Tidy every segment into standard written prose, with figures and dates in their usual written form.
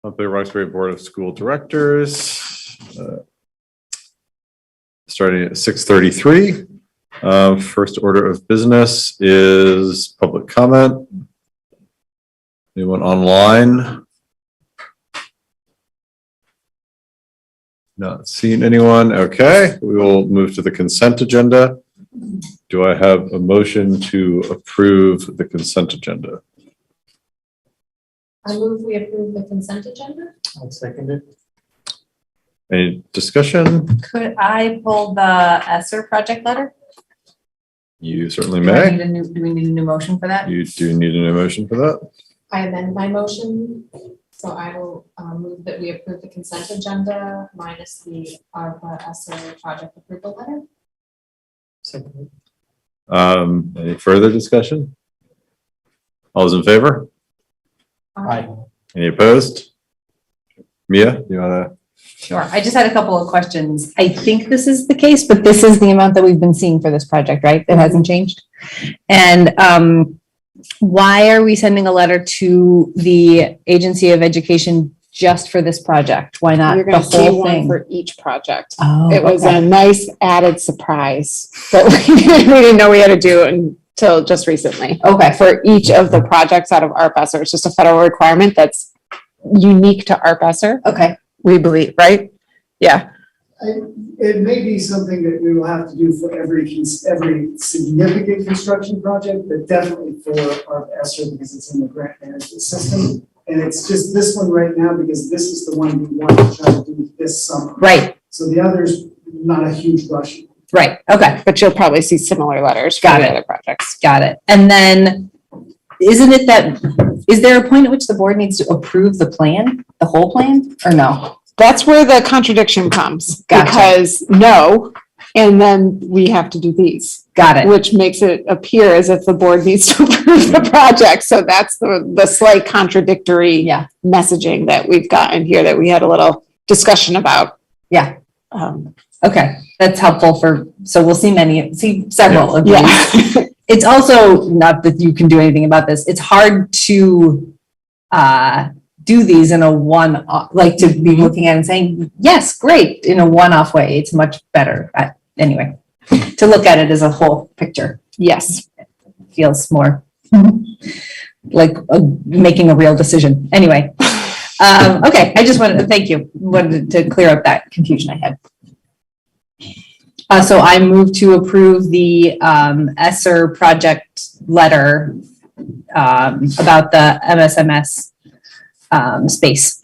Montpelier-Roxbury Board of School Directors, starting at 6:33. First order of business is public comment. Anyone online? Not seeing anyone. Okay, we will move to the consent agenda. Do I have a motion to approve the consent agenda? I move we approve the consent agenda. I'll second it. Any discussion? Could I pull the ESSER project letter? You certainly Do may. we need a new motion for that? You do need an motion for that. I amend my motion, so I will move that we approve the consent agenda minus the ARPA ESSER project approval letter. Second. Any further discussion? All those in favor? Aye. Any opposed? Mia, you wanna? Sure. I just had a couple of questions. I think this is the case, but this is the amount that we've been seeing for this project, right? It hasn't changed. And why are we sending a letter to the Agency of Education just for this project? Why not You're the going to see whole one thing? for each project. Oh, It was okay. a nice added surprise that we didn't know we had to do until just recently. Okay. For each of the projects out of ARPESSER, it's just a federal requirement that's unique to ARPESSER, Okay. we believe, right? Yeah. It may be something that we will have to do for every significant construction project, but definitely for our ESSER because it's in the grant management system. And it's just this one right now because this is the one we want to try to do this summer. Right. So the others, not a huge rush. Right. Okay. But you'll probably see similar letters for Got the it. other projects. Got it. And then is there a point at which the board needs to approve the plan, the whole plan, or no? That's where the contradiction comes. Gotcha. Because no, and then we have to do these. Got it. Which makes it appear as if the board needs to approve the project. So that's the slight contradictory Yeah. messaging that we've gotten here that we had a little discussion about. Yeah. Um, Okay. That's helpful so we'll see several of these. yeah. It's also not that you can do anything about this. It's hard to do these in a like to be looking at it and saying, yes, great, in a one-off way. It's much better. Anyway, to look at it as a whole picture Yes. feels more like making a real decision. Anyway, okay, I just wanted to thank you. Wanted to clear up that confusion I had. So I move to approve the ESSER project letter about the MSMS space.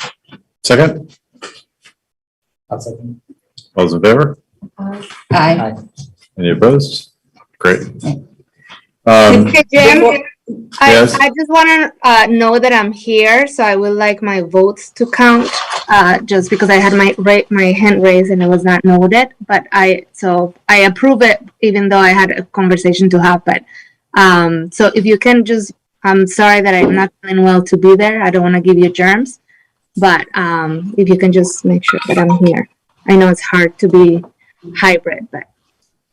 Second? I'll second. All those in favor? Aye. Any opposed? Great. Mr. Jim, Yes. I just want to know that I'm here, so I would like my votes to count. Just because I had my hand raised and it was not noted, but I approve it even though I had a conversation to have. But so if you can just, I'm sorry that I'm not feeling well to be there. I don't want to give you germs, but if you can just make sure that I'm here. I know it's hard to be hybrid, but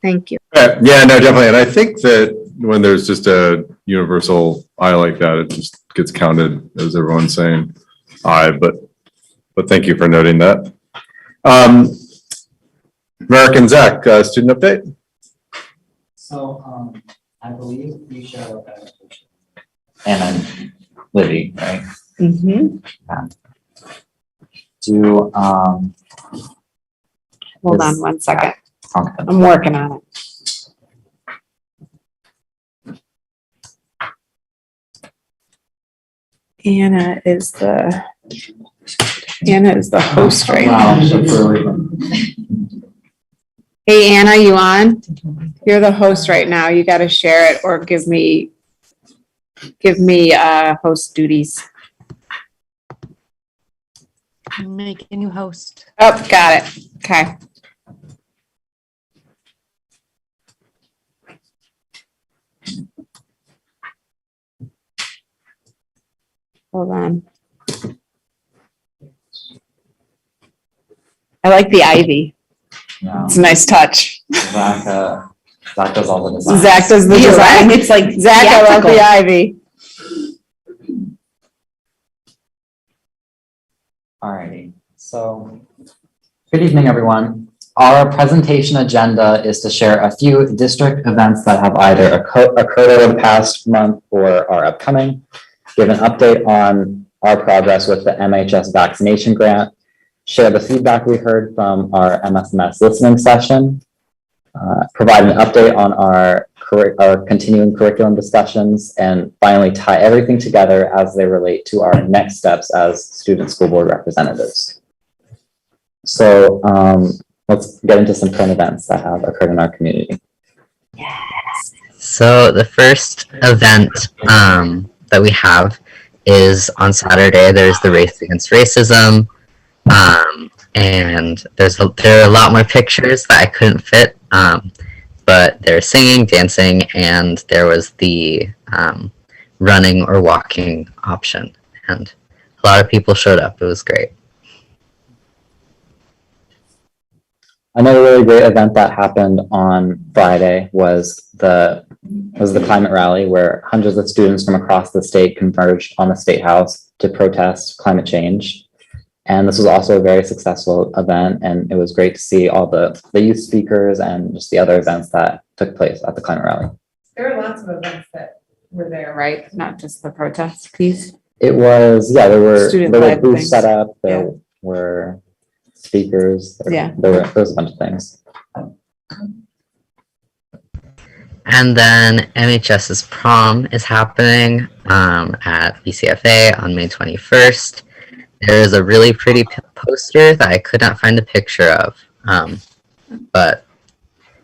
thank you. Yeah, no, definitely. And I think that when there's just a universal aye like that, it just gets counted as everyone's saying aye, but thank you for noting that. American Zach, student update. So, I believe we show, and I'm Libby, right? Mm-hmm. Hold on one second. Okay. I'm working on it. Anna is the host right now. Wow, that's really Hey, Anna, you on? You're the host right now. You got to share it or give me host duties. Make a new host. Oh, got it. Okay. Hold on. I like the ivy. No. It's a nice touch. Zach does all the design. Zach does the Design, design. it's like Zach, I love the theatrical. ivy. Alrighty, so good evening, everyone. Our presentation agenda is to share a few district events that have either occurred over the past month or are upcoming, give an update on our progress with the MHS vaccination grant, share the feedback we heard from our Msms listening session, provide an update on our continuing curriculum discussions, and finally tie everything together as they relate to our next steps as student school board representatives. So let's get into some current events that have occurred in our community. So the first event that we have is on Saturday. There's the Race Against Racism, and there are a lot more pictures that I couldn't fit, but there's singing, dancing, and there was the running or walking option, and a lot of people showed up. It was great. Another really great event that happened on Friday was the climate rally, where hundreds of students from across the state converged on the State House to protest climate change. And this was also a very successful event, and it was great to see all the youth speakers and just the other events that took place at the climate rally. There are lots of events that were there, right? Not just the protest piece. It was, yeah, there were Student-led booths things. set up, there were speakers, there was a bunch of things. And then MHS's prom is happening at BCFA on May 21st. There is a really pretty poster that I could not find a picture of, but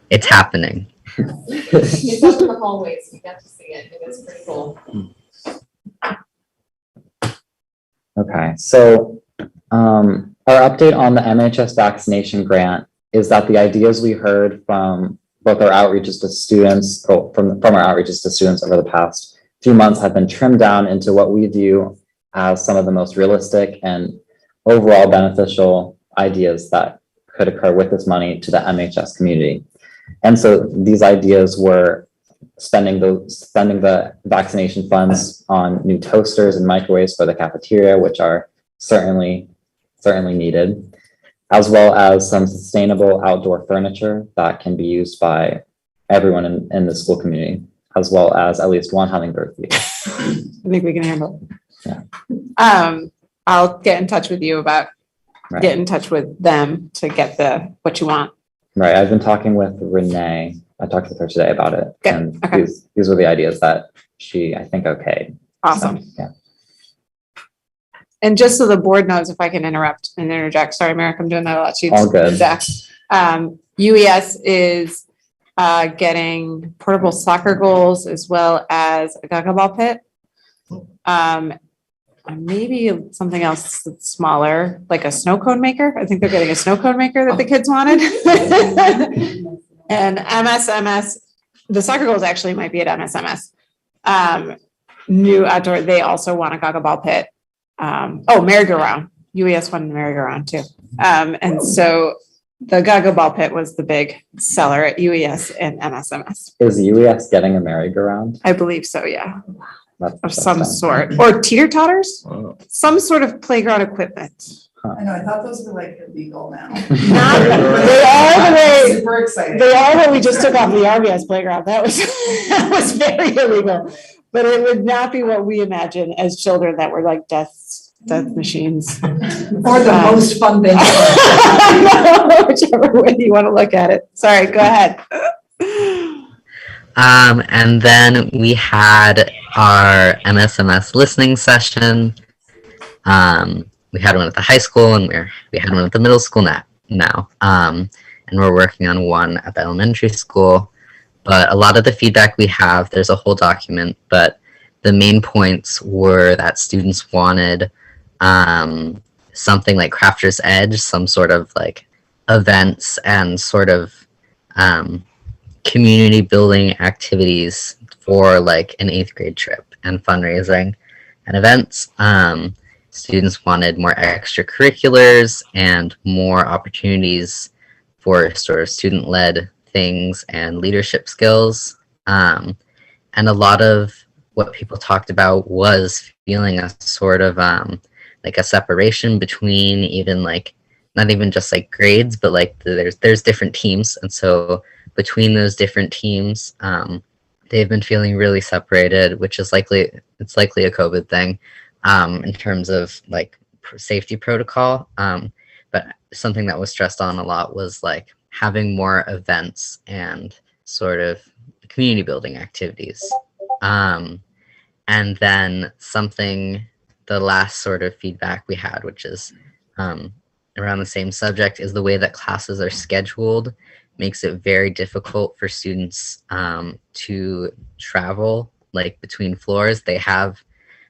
it's happening. It's up in the hallways, you got to see it, it was pretty cool. Okay, so our update on the MHS vaccination grant is that the ideas we heard from both our outreaches to students, from our outreaches to students over the past few months have been trimmed down into what we view as some of the most realistic and overall beneficial ideas that could occur with this money to the MHS community. And so these ideas were spending the vaccination funds on new toasters and microwaves for the cafeteria, which are certainly needed, as well as some sustainable outdoor furniture that can be used by everyone in the school community, as well as at least one hummingbird feeder. I think we can handle it. Yeah. I'll get in touch with you about Right. get in touch with them to get what you want. Right. I've been talking with Renee. I talked with her today about it. Good. And Okay. these were the ideas that she, I think, okayed. Awesome. So, yeah. And just so the board knows, if I can interject, sorry, Merrick, I'm doing that a lot. She's All good. Zach. UES is getting portable soccer goals as well as a gaga ball pit. Maybe something else that's smaller, like a snow cone maker. I think they're getting a snow cone maker that the kids wanted. And MSMS, the soccer goals actually might be at MSMS. New outdoor, they also want a gaga ball pit. Merry-go-round. UES wanted the merry-go-round too. And so the gaga ball pit was the big seller at UES and MSMS. Is UES getting a merry-go-round? I believe so, yeah. Of That's some nice. sort, or teeter-totters, Wow. some sort of playground equipment. I know, I thought those were like illegal now. They are the way, Super exciting. they are what we just took off the RBS playground. That was very illegal. But it would not be what we imagine as children that were like death machines. Or the most fun thing. Whichever way you want to look at it. Sorry, go ahead. And then we had our MSMS listening session. We had one at the high school, and we had one at the middle school now. And we're working on one at the elementary school. But a lot of the feedback we have, there's a whole document, but the main points were that students wanted something like Crafter's Edge, some sort of like events and sort of community building activities for like an 8th grade trip and fundraising and events. Students wanted more extracurriculars and more opportunities for sort of student-led things and leadership skills. And a lot of what people talked about was feeling a sort of like a separation between even like not even just like grades, but like there's different teams, and so between those different teams, they've been feeling really separated, which is likely a COVID thing, in terms of like safety protocol. But something that was stressed on a lot was like having more events and sort of community building activities. And then the last sort of feedback we had, which is around the same subject, is the way that classes are scheduled makes it very difficult for students to travel like between floors. They have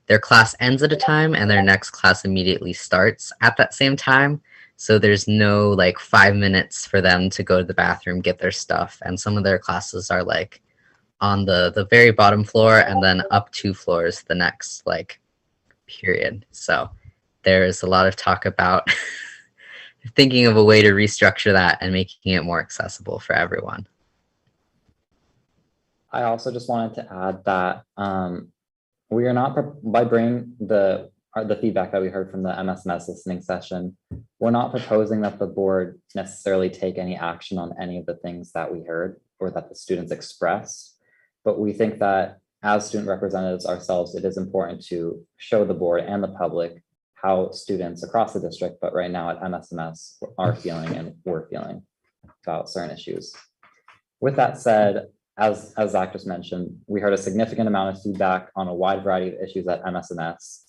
their class ends at a time and their next class immediately starts at that same time. So there's no like 5 minutes for them to go to the bathroom, get their stuff. And some of their classes are like on the very bottom floor and then up 2 floors the next like period. So there's a lot of talk about thinking of a way to restructure that and making it more accessible for everyone. I also just wanted to add that we are not, by bringing the feedback that we heard from the MSMS listening session, we're not proposing that the board necessarily take any action on any of the things that we heard or that the students expressed. But we think that as student representatives ourselves, it is important to show the board and the public how students across the district, but right now at MSMS, are feeling and we're feeling about certain issues. With that said, as Zach just mentioned, we heard a significant amount of feedback on a wide variety of issues at MSMS.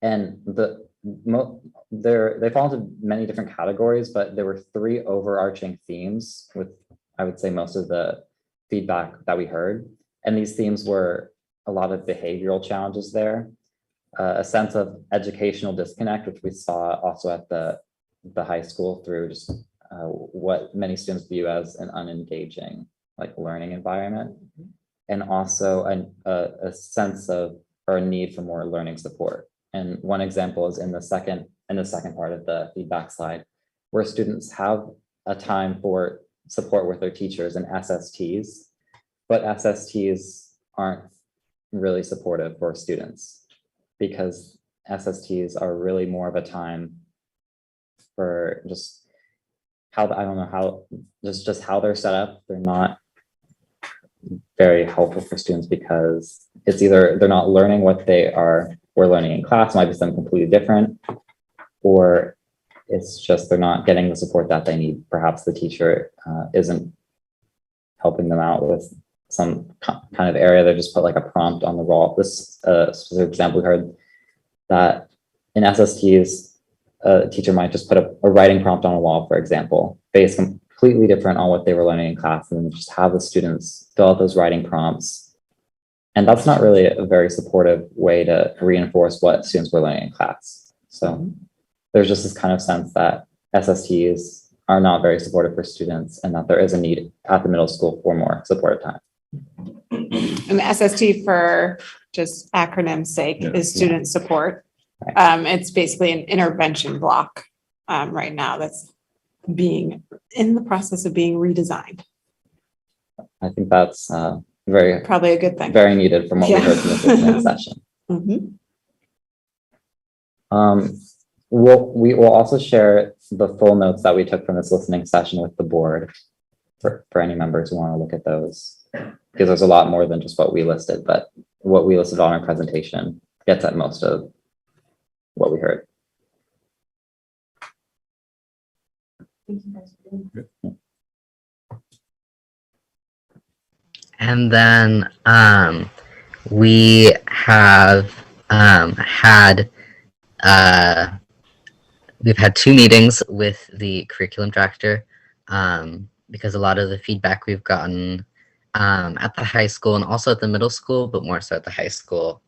And they fall into many different categories, but there were 3 overarching themes with, I would say, most of the feedback that we heard. And these themes were a lot of behavioral challenges there, a sense of educational disconnect, which we saw also at the high school through just what many students view as an unengaging like learning environment, and also a sense of or a need for more learning support. And one example is in the second part of the feedback slide, where students have a time for support with their teachers and SSTs, but SSTs aren't really supportive for students because SSTs are really more of a time for just how, I don't know how, just how they're set up. They're not very helpful for students because it's either they're not learning what we're learning in class, might be something completely different, or it's just they're not getting the support that they need. Perhaps the teacher isn't helping them out with some kind of area. They just put like a prompt on the wall. This specific example, we heard that in SSTs, a teacher might just put a writing prompt on a wall, for example, based completely different on what they were learning in class, and just have the students fill out those writing prompts. And that's not really a very supportive way to reinforce what students were learning in class. So there's just this kind of sense that SSTs are not very supportive for students and that there is a need at the middle school for more supportive time. And the SST, for just acronym's sake, is student support. Right. It's basically an intervention block right now that's being in the process of being redesigned. I think that's Probably a good thing. very needed from what we heard from this listening session. Mhm. We will also share the full notes that we took from this listening session with the board for any members who want to look at those, because there's a lot more than just what we listed, but what we listed on our presentation gets at most of what we heard. Thank you guys for doing that. And then we have we've had 2 meetings with the curriculum director because a lot of the feedback we've gotten at the high school and also at the middle school, but more so at the high school,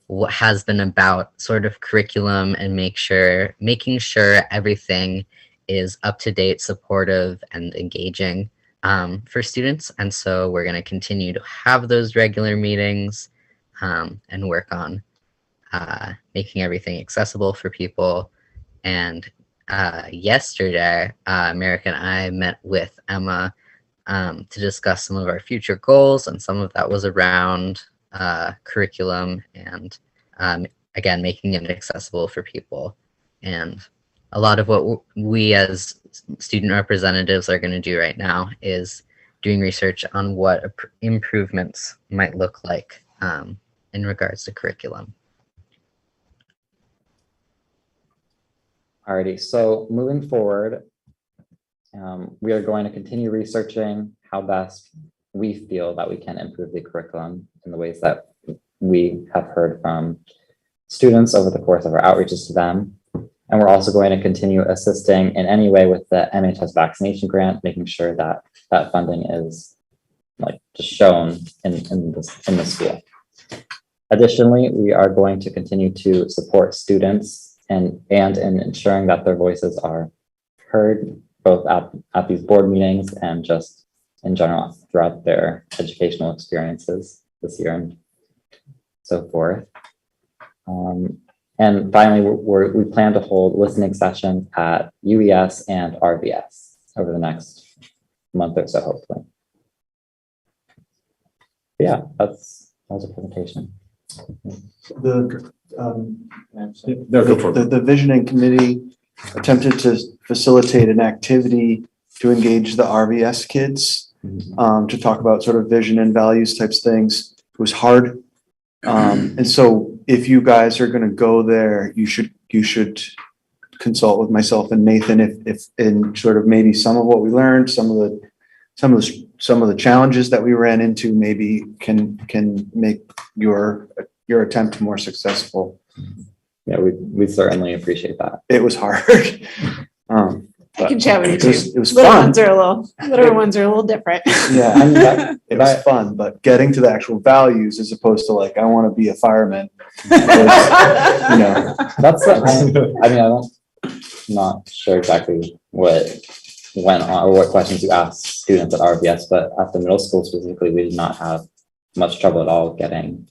what has been about sort of curriculum and making sure everything is up to date, supportive, and engaging for students. And so we're going to continue to have those regular meetings and work on making everything accessible for people. And yesterday, Merrick and I met with Emma to discuss some of our future goals, and some of that was around curriculum and again, making it accessible for people. And a lot of what we as student representatives are going to do right now is doing research on what improvements might look like in regards to curriculum. Alrighty, so moving forward, we are going to continue researching how best we feel that we can improve the curriculum in the ways that we have heard from students over the course of our outreaches to them. And we're also going to continue assisting in any way with the MHS vaccination grant, making sure that that funding is like just shown in the school. Additionally, we are going to continue to support students and in ensuring that their voices are heard both at these board meetings and just in general throughout their educational experiences this year and so forth. And finally, we plan to hold listening sessions at UES and RVS over the next month or so, hopefully. Yeah, that was a presentation. The go for it. the visioning committee attempted to facilitate an activity to engage the RVS kids to talk about sort of vision and values types things. It was hard. And so if you guys are going to go there, you should consult with myself and Nathan if in sort of maybe some of what we learned, some of the challenges that we ran into maybe can make your attempt more successful. Yeah, we certainly appreciate that. It was hard. I can chat with you too. It was Little fun. ones are a little different. Yeah, I mean, it was fun, but getting to the actual values as opposed to like, I want to be a fireman. that's I'm not sure exactly what went on or what questions you asked students at RVS, but at the middle school specifically, we did not have much trouble at all getting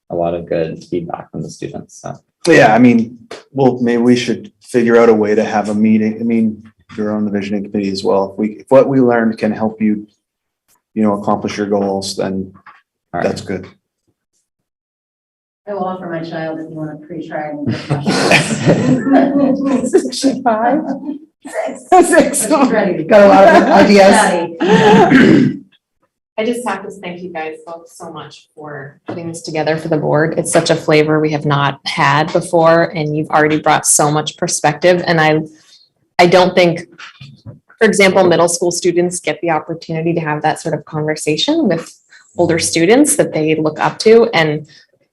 a lot of good feedback from the students. So Yeah, I mean, well, maybe we should figure out a way to have a meeting. I mean, you're on the visioning committee as well. If what we learned can help you, accomplish your goals, then all right. that's good. I will offer my child if you want to pre-try. Is she 5? 6. She's ready. Got a lot of ideas. I just have to thank you guys both so much for putting this together for the board. It's such a flavor we have not had before, and you've already brought so much perspective. And I don't think, for example, middle school students get the opportunity to have that sort of conversation with older students that they look up to. And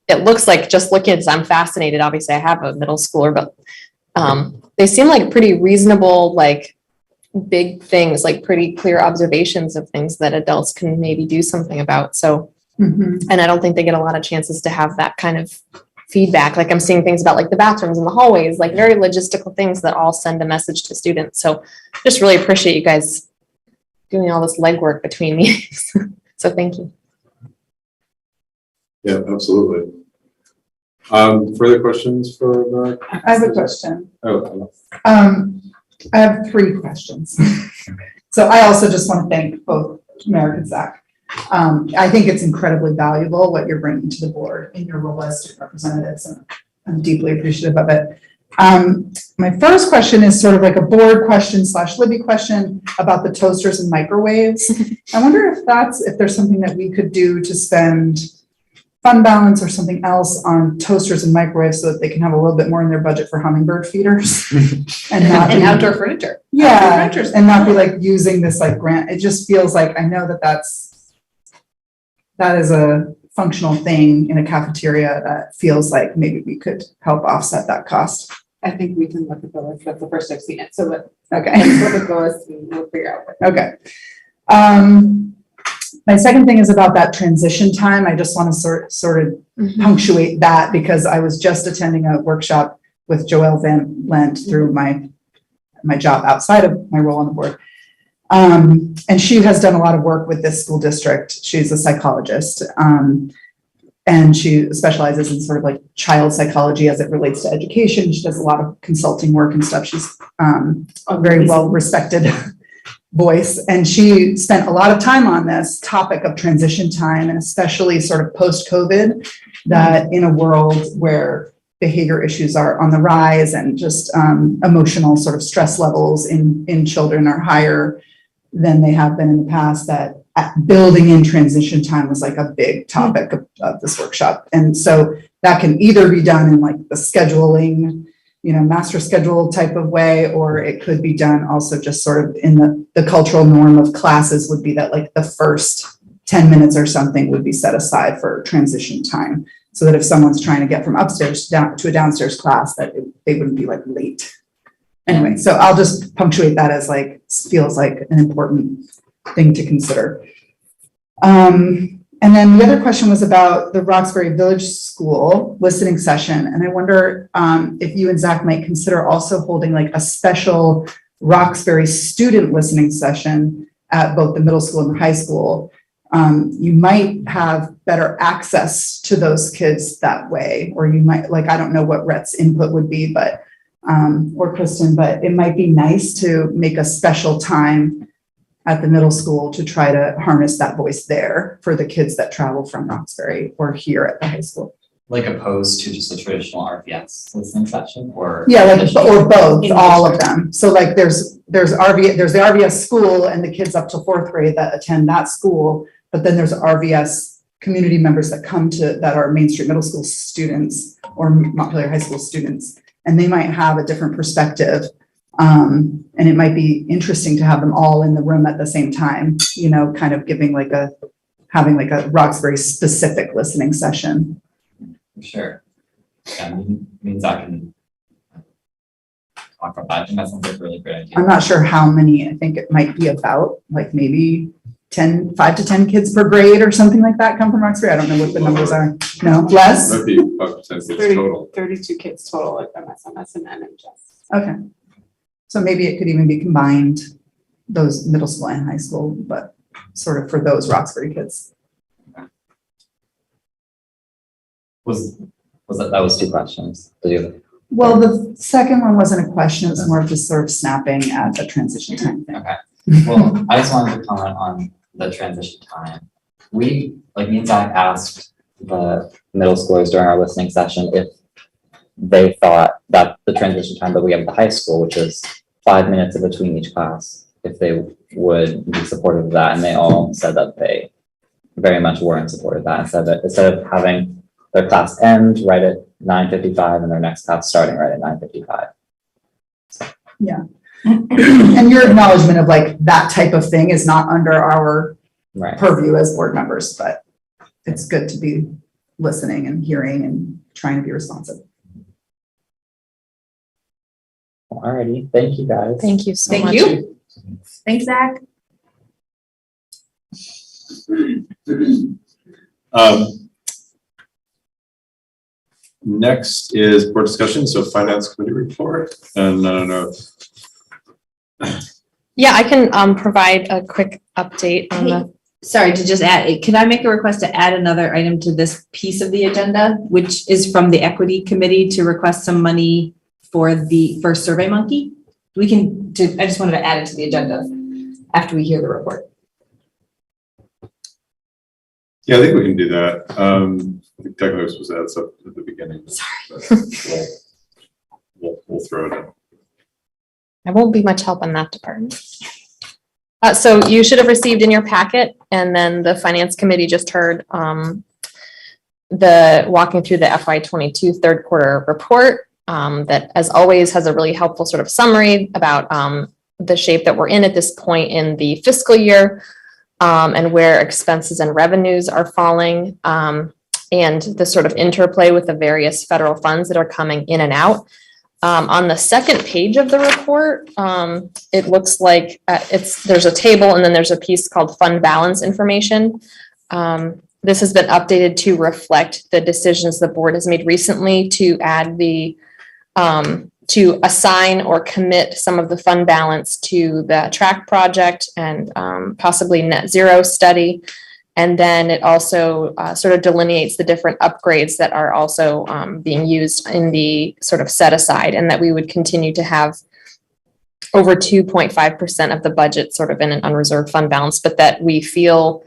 it looks like, just looking at this, I'm fascinated. Obviously, I have a middle schooler, but they seem like pretty reasonable, like big things, like pretty clear observations of things that adults can maybe do something about. So, and I don't think they get a lot of chances to have that kind of feedback. Like I'm seeing things about like the bathrooms and the hallways, like very logistical things that all send a message to students. So just really appreciate you guys doing all this legwork between meetings. So thank you. Yeah, absolutely. Further questions for the? I have a question. Oh, I have 3 questions. So I also just want to thank both Merrick and Zach. I think it's incredibly valuable what you're bringing to the board in your role as student representatives, and I'm deeply appreciative of it. My first question is sort of like a board question / Libby question about the toasters and microwaves. I wonder if there's something that we could do to spend fund balance or something else on toasters and microwaves so that they can have a little bit more in their budget for hummingbird feeders and not And outdoor furniture. yeah, and not be like using this like grant. It just feels like, I know that is a functional thing in a cafeteria that feels like maybe we could help offset that cost. I think we can look at the list. That's the first I've seen it. So Okay. look at the list and we'll figure out. Okay. My second thing is about that transition time. I just want to sort of punctuate that because I was just attending a workshop with Joelle Van Lent through my job outside of my role on the board. And she has done a lot of work with this school district. She's a psychologist. And she specializes in sort of like child psychology as it relates to education. She does a lot of consulting work and stuff. She's a very well respected voice. And she spent a lot of time on this topic of transition time, and especially sort of post-COVID, that in a world where behavior issues are on the rise, and just emotional sort of stress levels in children are higher than they have been in the past, that building in transition time was like a big topic of this workshop. And so that can either be done in like the scheduling, master schedule type of way, or it could be done also just sort of in the cultural norm of classes would be that like the first 10 minutes or something would be set aside for transition time, so that if someone's trying to get from upstairs down to a downstairs class, that they wouldn't be like late. Anyway, so I'll just punctuate that as like, feels like an important thing to consider. And then the other question was about the Roxbury Village School listening session. And I wonder if you and Zach might consider also holding like a special Roxbury student listening session at both the middle school and the high school. You might have better access to those kids that way, or you might, like, I don't know what Rhett's input would be, but, or Kristen, but it might be nice to make a special time at the middle school to try to harness that voice there for the kids that travel from Roxbury or here at the high school. Like opposed to just a traditional RVS listening session, or? Yeah, like, or both, all of them. So like there's the RVS school and the kids up to 4th grade that attend that school, but then there's RVS community members that come to, that are Main Street Middle School students or Montpelier High School students, and they might have a different perspective. And it might be interesting to have them all in the room at the same time, kind of giving like having like a Roxbury specific listening session. Sure. Yeah, means I can talk about that. I think that sounds like a really great idea. I'm not sure how many, I think it might be about like maybe 5 to 10 kids per grade or something like that come from Roxbury. I don't know what the numbers are. No, less? Might be up to 10 kids total. 32 kids total at MSMS and NHS. Okay. So maybe it could even be combined, those middle school and high school, but sort of for those Roxbury kids. Was that was 2 questions? Well, the second one wasn't a question, it was more of just sort of snapping at the transition time thing. Okay. Well, I just wanted to comment on the transition time. Me and Zach asked the middle schoolers during our listening session if they thought that the transition time that we have at the high school, which is 5 minutes in between each class, if they would be supportive of that. And they all said that they very much were in support of that, and said that instead of having their class end right at 9:55 and their next class starting right at 9:55. Yeah. And your acknowledgement of like that type of thing is not under our purview as board members, but it's good to be listening and hearing and trying to be responsive. Alrighty, thank you guys. Thank you so much. Thank you. Thanks, Zach. Next is board discussion, so finance committee report, and I don't know. Yeah, I can provide a quick update on the. Sorry to just add, can I make a request to add another item to this piece of the agenda, which is from the equity committee to request some money for Survey Monkey? I just wanted to add it to the agenda after we hear the report. Yeah, I think we can do that. I think technically we're supposed to add stuff at the beginning. Sorry. We'll throw it in. I won't be much help in that department. So you should have received in your packet, and then the finance committee just heard the walking through the FY22 third quarter report that, as always, has a really helpful sort of summary about the shape that we're in at this point in the fiscal year, and where expenses and revenues are falling, and the sort of interplay with the various federal funds that are coming in and out. On the second page of the report, it looks like there's a table and then there's a piece called fund balance information. This has been updated to reflect the decisions the board has made recently to add to assign or commit some of the fund balance to the track project and possibly net zero study. And then it also sort of delineates the different upgrades that are also being used in the sort of set aside, and that we would continue to have over 2.5% of the budget sort of in an unreserved fund balance, but that we feel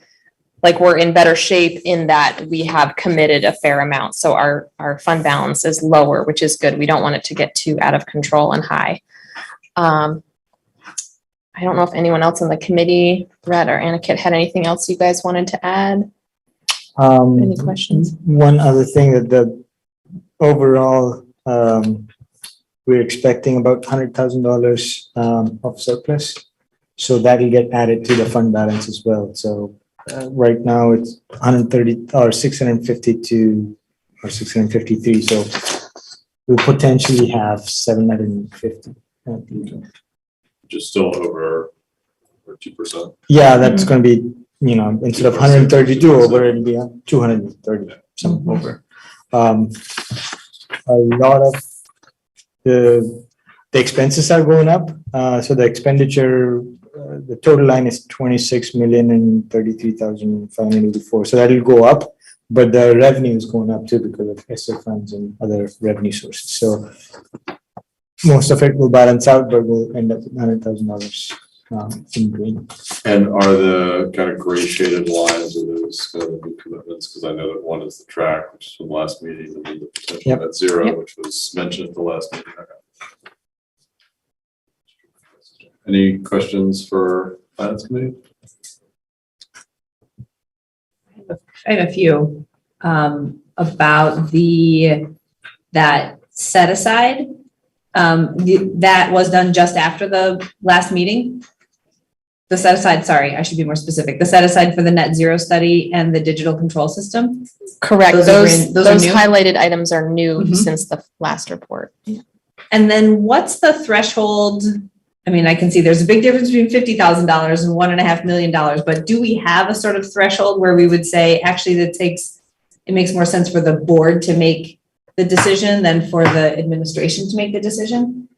like we're in better shape in that we have committed a fair amount. So our fund balance is lower, which is good. We don't want it to get too out of control and high. I don't know if anyone else on the committee, Brett or Anakit, had anything else you guys wanted to add? Any questions? One other thing that the overall, we're expecting about $100,000 of surplus. So that'll get added to the fund balance as well. So right now it's 130 or 652 or 653. So we'll potentially have 750. Just still over 2%. Yeah, that's going to be, you know, instead of 132 over, it'll be 230 some over. A lot of the expenses are going up. So the expenditure, the total line is 26,033,584. So that'll go up, but the revenue is going up too because of ESSER funds and other revenue sources. So most of it will balance out, but we'll end up with $100,000 in green. And are the kind of gray shaded lines of those kind of new commitments? Because I know that one is the track, which is from the last meeting, and then the potential net zero, which was mentioned at the last meeting. Any questions for finance committee? I have a few about that set aside. That was done just after the last meeting. The set aside, sorry, I should be more specific. The set aside for the net zero study and the digital control system. Correct. Those new? highlighted items are new Mhm. since the last report. And then what's the threshold? I mean, I can see there's a big difference between $50,000 and $1.5 million, but do we have a sort of threshold where we would say, actually, it makes more sense for the board to make the decision than for the administration to make the decision?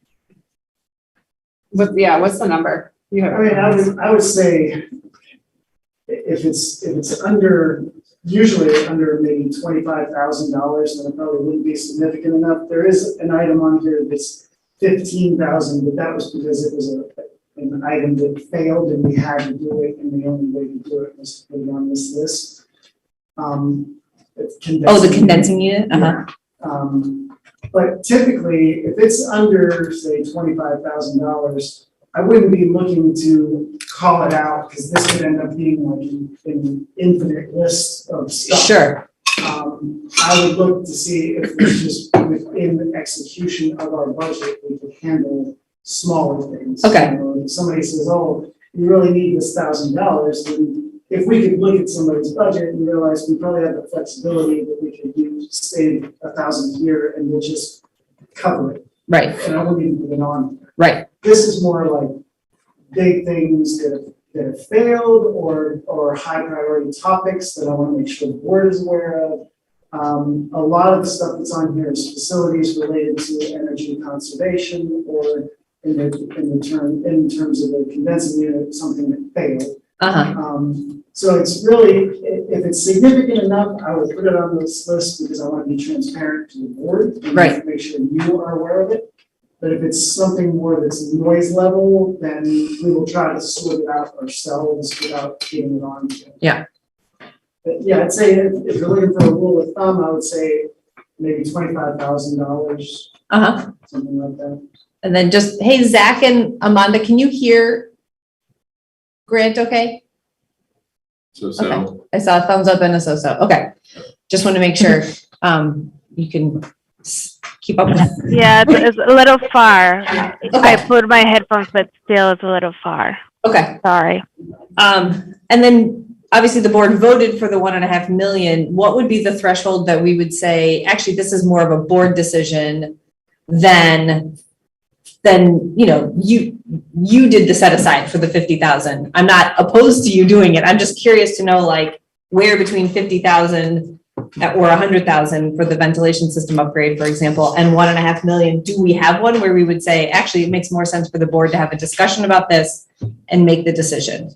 But yeah, what's the number? You have. I mean, I would say if it's under, usually under maybe $25,000, then it probably wouldn't be significant enough. There is an item on here that's 15,000, but that was because it was an item that failed and we had to do it, and the only way to do it was to put it on this list. The condensing unit? Uh-huh. But typically, if it's under, say, $25,000, I wouldn't be looking to call it out, because this could end up being like an infinite list of stuff. Sure. I would look to see if it's just within the execution of our budget, we could handle smaller things. Okay. You know, if somebody says, oh, you really need this $1,000, then if we could look at somebody's budget and realize we probably have the flexibility that we could save $1,000 here and we'll just cover it. Right. And I wouldn't even put it on. Right. This is more like big things that have failed or high priority topics that I want to make sure the board is aware of. A lot of the stuff that's on here is facilities related to energy conservation or in terms of a condensing unit, something that failed. Uh-huh. So it's really, if it's significant enough, I would put it on this list because I want to be transparent to the board and Right. make sure you are aware of it. But if it's something more that's noise level, then we will try to sort it out ourselves without getting it on. Yeah. But yeah, I'd say if you're looking for a rule of thumb, I would say maybe $25,000, Uh-huh. something like that. And then just, hey, Zach and Amanda, can you hear Grant okay? So. I saw a thumbs up and a so-so. Okay. Just want to make sure you can keep up with. Yeah, it's a little far. I Okay. put my headphones, but still it's a little far. Okay. Sorry. And then obviously the board voted for the $1.5 million. What would be the threshold that we would say, actually, this is more of a board decision than you know, you did the set aside for the 50,000. I'm not opposed to you doing it. I'm just curious to know, like, where between 50,000 or 100,000 for the ventilation system upgrade, for example, and $1.5 million, do we have one where we would say, actually, it makes more sense for the board to have a discussion about this and make the decision?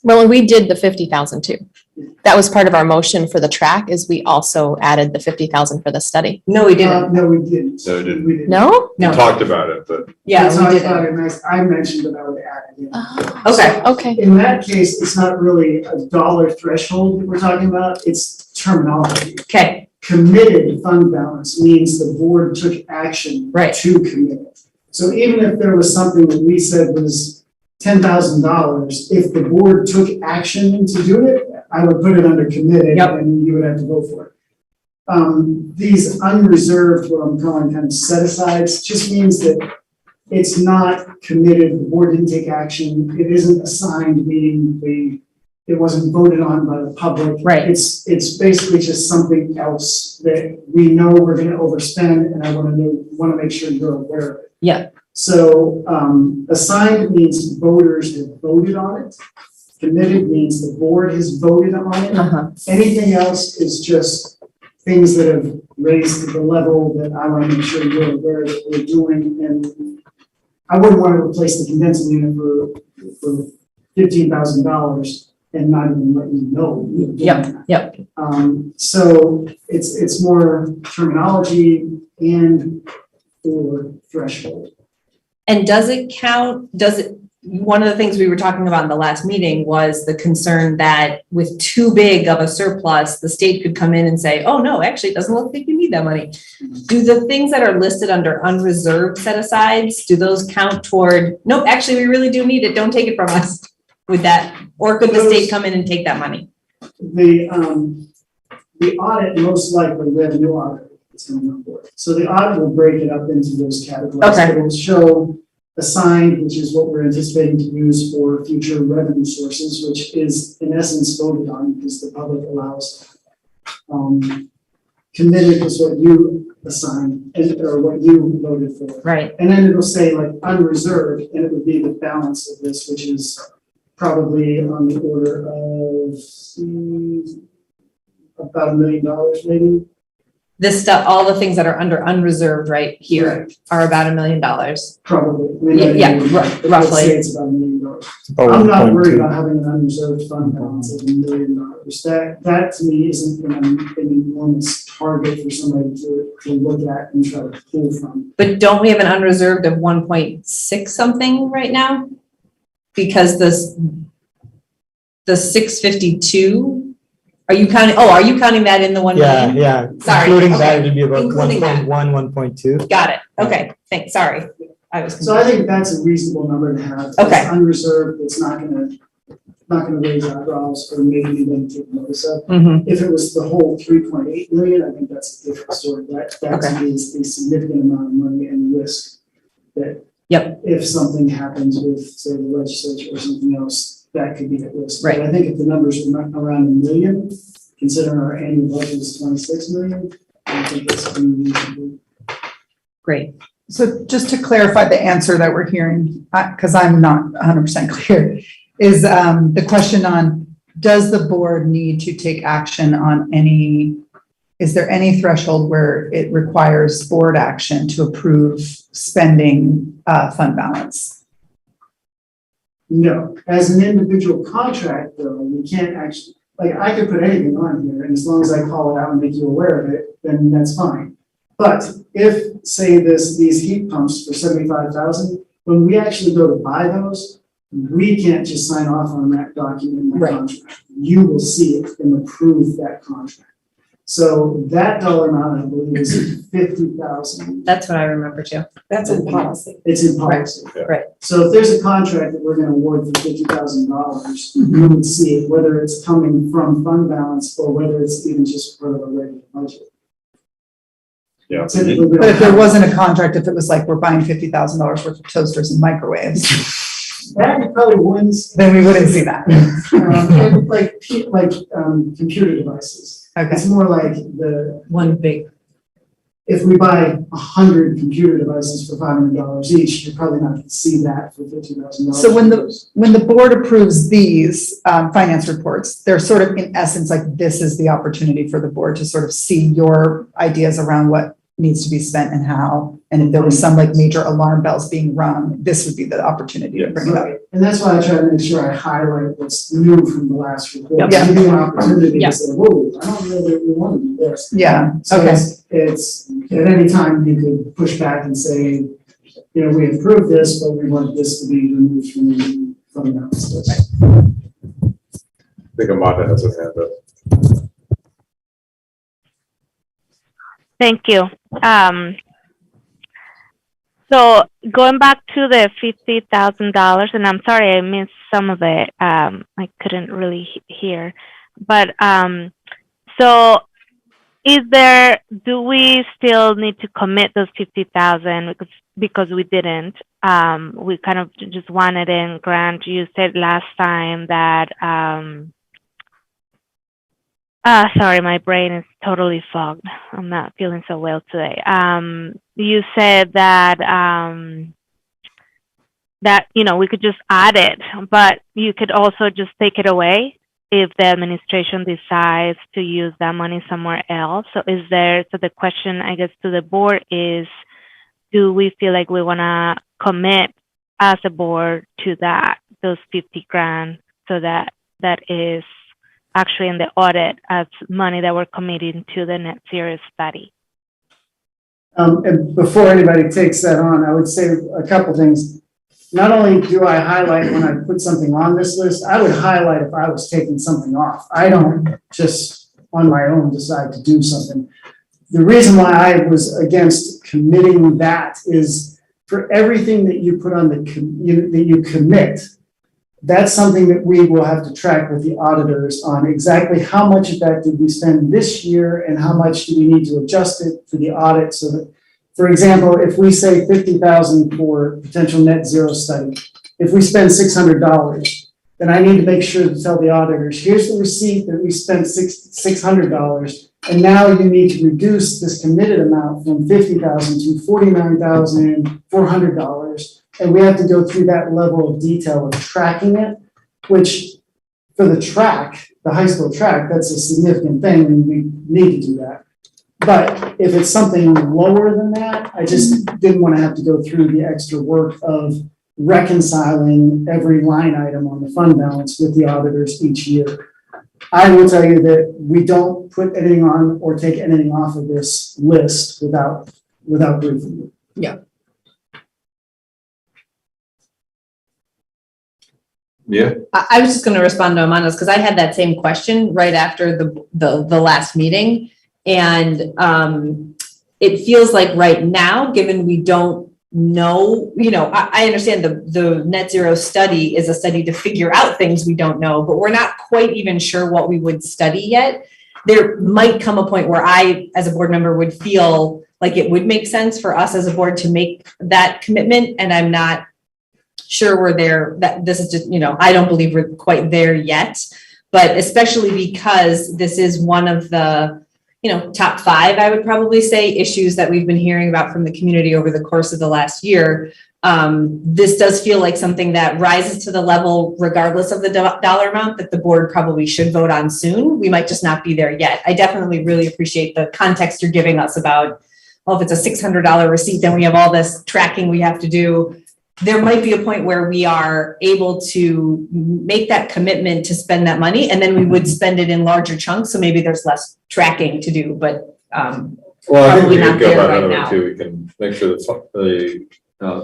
Well, we did the 50,000 too. That was part of our motion for the track is we also added the 50,000 for the study. No, we didn't. No, we didn't. No, we didn't. We didn't. No? We talked about it, but Yeah, That's how we I thought didn't. I mentioned that I would add it in. Okay. Okay. In that case, it's not really a dollar threshold that we're talking about, it's terminology. Okay, Committed fund balance means the board took action Right. to commit it. So even if there was something that we said was $10,000, if the board took action to do it, I would put it under committed Yep. and you would have to go for it. These unreserved, what I'm calling kind of set asides, just means that it's not committed, the board didn't take action, it isn't assigned, meaning it wasn't voted on by the public. Right. It's basically just something else that we know we're gonna overspend, and I wanna make sure you're aware of it. Yeah. So, assigned means voters have voted on it. Committed means the board has voted on it. uh-huh, Anything else is just things that have raised to the level that I want to make sure you're aware that we're doing. And I wouldn't want to replace the condensing unit for $15,000 and not even let you know. we're doing that. yep. So it's more terminology and or threshold. And does it count, one of the things we were talking about in the last meeting was the concern that with too big of a surplus, the state could come in and say, oh, no, actually, it doesn't look like you need that money. Do the things that are listed under unreserved set-asides, do those count toward, nope, actually, we really do need it, don't take it from us with that? Or could the state come in and take that money? The audit, most likely, we have a new audit that's coming on board. So the audit will break it up into those categories. Okay. It will show assigned, which is what we're anticipating to use for future revenue sources, which is in essence voted on because the public allows. Committed is what you assigned or what you voted for. Right. And then it'll say like unreserved, and it would be the balance of this, which is probably on the order of about $1 million maybe. This stuff, all the things that are under unreserved right here Right. are about $1 million. Probably. Yeah, Maybe, right, but let's roughly. say it's about $1 million. About I'm not 1.2. worried about having an unreserved fund balance of $1 million. That to me isn't an enormous target for somebody to look at and try to pull from. But don't we have an unreserved of 1.6 something right now? Because the 652, are you counting that in the 1 Yeah, million? yeah. Sorry, Including okay. that, it'll be about Including that. 1.1, 1.2. Got it. Okay, thanks, sorry. I was So I confused. think that's a reasonable number to have. It's Okay. unreserved, it's not gonna raise eyebrows or maybe even take notice of. Mhm. If it was the whole 3.8 million, I think that's a different story. That to me is a significant amount of money and risk that Yep. if something happens with, say, the legislature or something else, that could be at risk. Right. But I think if the numbers are not around $1 million, considering our annual budget is 26 million, I think it's reasonable. Great. So just to clarify the answer that we're hearing, because I'm not 100% clear, is the question on, does the board need to take action on is there any threshold where it requires board action to approve spending fund balance? No, as an individual contract though, you can't actually, like I could put anything on here and as long as I call it out and make you aware of it, then that's fine. But if, say these heat pumps for 75,000, when we actually go to buy those, we can't just sign off on that document in the Right. contract. You will see it and approve that contract. So that dollar amount, I believe, is 50,000. That's what I remember too. That's in policy. It's in policy. Right. So if there's a contract that we're gonna award for $50,000, you would see it, whether it's coming from fund balance or whether it's even just part of a regular budget. yeah. Typically, we But don't if there have- wasn't a contract, if it was like, we're buying $50,000 worth of toasters and microwaves, That probably wins. then we wouldn't see that. And like computer devices. Okay. It's more like One big, if we buy 100 computer devices for $500 each, you're probably not gonna see that for $50,000. So when the board approves these finance reports, they're sort of in essence, like this is the opportunity for the board to sort of see your ideas around what needs to be spent and how. And if there was some like major alarm bells being rung, this would be the opportunity to bring it up. Right, and that's why I try to make sure I highlight what's new from the last report. Yeah. Give you an opportunity Yeah. to say, whoa, I don't know that we want to do this. Yeah, So okay. it's, at any time you could push back and say, you know, we approved this, but we want this to be removed from that list. I think Amanda has her hand up. Thank you. So going back to the $50,000, and I'm sorry I missed some of it. I couldn't really hear, but so do we still need to commit those 50,000 because we didn't? We kind of just wanted in grant. You said last time that. Sorry, my brain is totally fogged. I'm not feeling so well today. You said that we could just add it, but you could also just take it away if the administration decides to use that money somewhere else. So the question, I guess, to the board is, do we feel like we want to commit as a board to those 50 grand, so that is actually in the audit as money that we're committing to the net zero study? And before anybody takes that on, I would say a couple things. Not only do I highlight when I put something on this list, I would highlight if I was taking something off. I don't just on my own decide to do something. The reason why I was against committing that is for everything that you put on that you commit, that's something that we will have to track with the auditors on exactly how much of that did we spend this year and how much do we need to adjust it for the audit. So that, for example, if we say 50,000 for potential net zero study, if we spend $600, then I need to make sure to tell the auditors, here's the receipt that we spent $600, and now you need to reduce this committed amount from 50,000 to $49,400. And we have to go through that level of detail of tracking it, which for the track, the high school track, that's a significant thing, and we need to do that. But if it's something lower than that, I just didn't want to have to go through the extra work of reconciling every line item on the fund balance with the auditors each year. I will tell you that we don't put anything on or take anything off of this list without briefing you. Yeah. Yeah, I was just going to respond to Amanda's because I had that same question right after the last meeting. And it feels like right now, given we don't know, I understand the net zero study is a study to figure out things we don't know, but we're not quite even sure what we would study yet. There might come a point where I, as a board member, would feel like it would make sense for us as a board to make that commitment. And I'm not sure we're there, that this is just, I don't believe we're quite there yet, but especially because this is one of the, top 5, I would probably say, issues that we've been hearing about from the community over the course of the last year. This does feel like something that rises to the level, regardless of the dollar amount, that the board probably should vote on soon. We might just not be there yet. I definitely really appreciate the context you're giving us about, well, if it's a $600 receipt, then we have all this tracking we have to do. There might be a point where we are able to make that commitment to spend that money, and then we would spend it in larger chunks. So maybe there's less tracking to do, but well, I think we could go about another way too. We can make sure that the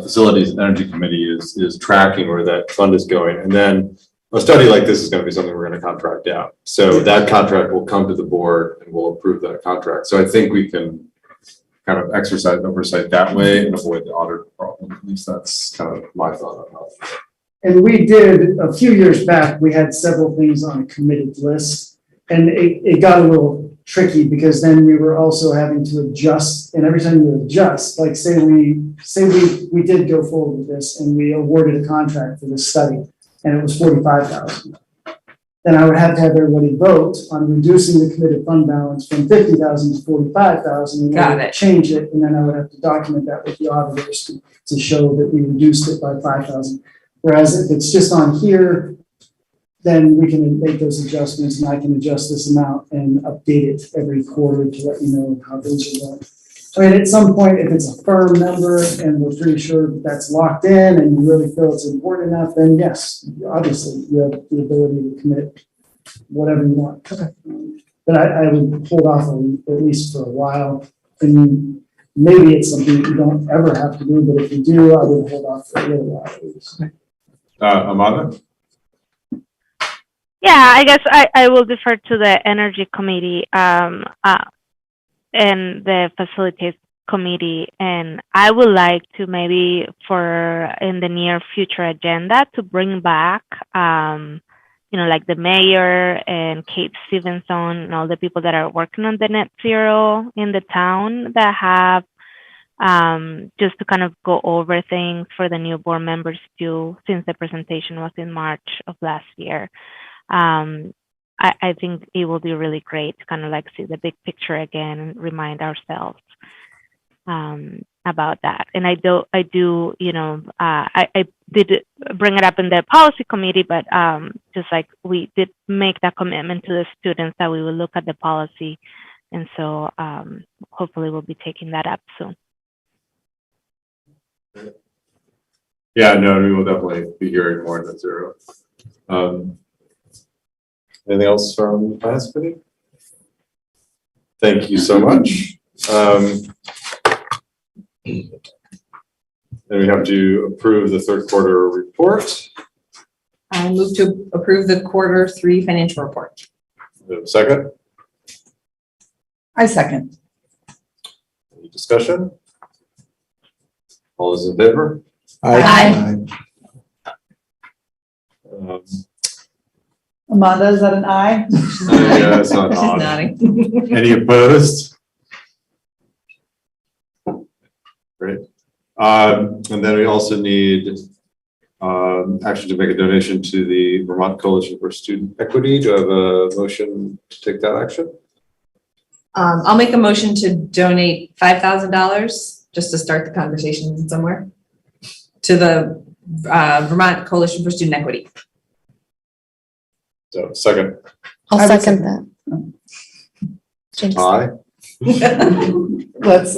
Facilities and Energy Committee is tracking where that fund is going. And then a study like this is going to be something we're going to contract out. So that contract will come to the board and we'll approve that contract. So I think we can kind of exercise oversight that way and avoid the audit problem. At least that's kind of my thought on that. And we did, a few years back, we had several things on a committed list. And it got a little tricky because then we were also having to adjust, and every time you adjust, like say we did go forward with this and we awarded a contract for this study and it was $45,000. Then I would have to have everybody vote on reducing the committed fund balance from $50,000 to $45,000. Got it. Change it, and then I would have to document that with the auditors to show that we reduced it by $5,000. Whereas if it's just on here, then we can make those adjustments, and I can adjust this amount and update it every quarter to let you know how things are going. I mean, at some point, if it's a firm number and we're pretty sure that's locked in and you really feel it's important enough, then yes, obviously you have the ability to commit whatever you want. But I would hold off at least for a while. And maybe it's something you don't ever have to do, but if you do, I would hold off for a little while at least. Amanda? Yeah, I guess I will defer to the Energy Committee and the Facilities Committee, and I would like to maybe for in the near future agenda to bring back, like the mayor and Kate Stevenson and all the people that are working on the net zero in the town that have just to kind of go over things for the new board members too, since the presentation was in March of last year. I think it will be really great to kind of like see the big picture again and remind ourselves about that. And I did bring it up in the policy committee, but just like we did make that commitment to the students that we will look at the policy. And so hopefully we'll be taking that up soon. Yeah, no, we will definitely be hearing more than zero. Anything else from the finance committee? Thank you so much. Then we have to approve the third quarter report. I move to approve the Q3 financial report. Second? I second. Any discussion? All those in favor? Aye. Amanda, is that an aye? Yeah, it's not on. Nodding. Any opposed? Great. And then we also need action to make a donation to the Vermont Coalition for Student Equity. Do I have a motion to take that action? I'll make a motion to donate $5,000 just to start the conversation somewhere to the Vermont Coalition for Student Equity. So second. I'll second that. Aye.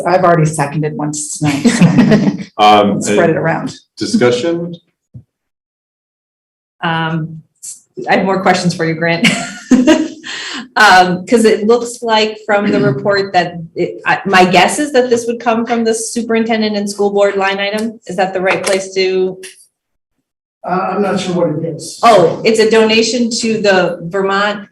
I've already seconded once tonight. So let's spread it around. Discussion? I have more questions for you, Grant. Because it looks like from the report that my guess is that this would come from the superintendent and school board line item. Is that the right place to? I'm not sure what it is. Oh, it's a donation to the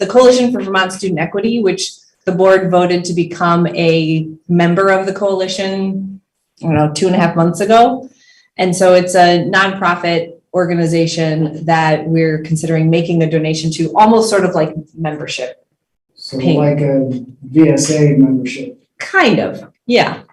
Coalition for Vermont Student Equity, which the board voted to become a member of the coalition, 2.5 months ago. And so it's a nonprofit organization that we're considering making a donation to, almost sort of like membership. So like a VSA membership. Kind of, yeah.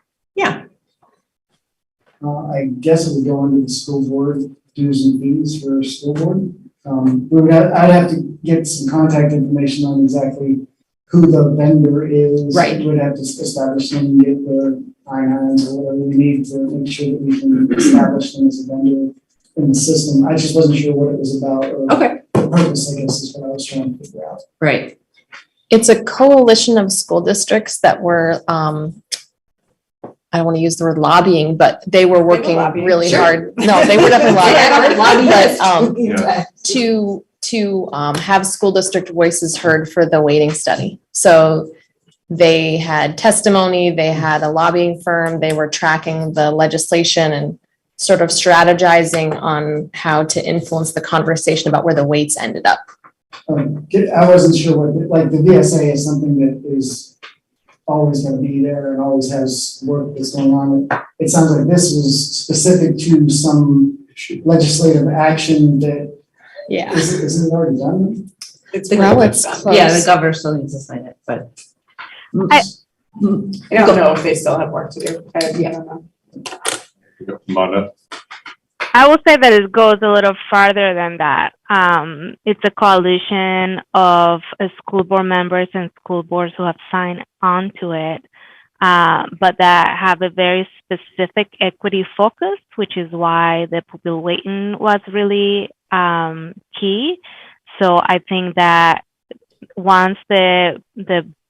I guess it would go under the school board dues and fees for school board. I'd have to get some contact information on exactly who the vendor is. Right. We'd have to establish them and get the I-9s or whatever we need to make sure that we can establish them as a vendor in the system. I just wasn't sure what it was about or Okay. the purpose, I guess, is what I was trying to figure out. Right. It's a coalition of school districts that were, I don't want to use the word lobbying, but they were working really Sure. hard. No, they were definitely lobbying, Lobbying. but to have school district voices heard for the waiting study. So they had testimony, they had a lobbying firm, they were tracking the legislation and sort of strategizing on how to influence the conversation about where the weights ended up. I wasn't sure what, like the VSA is something that is always going to be there and always has work that's going on. It sounds like this was specific to some legislative action that. Yeah. Is it already done? It's close. Yeah, the governor still needs to sign it, but. I don't know if they still have work to do. I don't know. Amanda? I will say that it goes a little farther than that. It's a coalition of school board members and school boards who have signed on to it, but that have a very specific equity focus, which is why the pupil weighting was really key. So I think that once the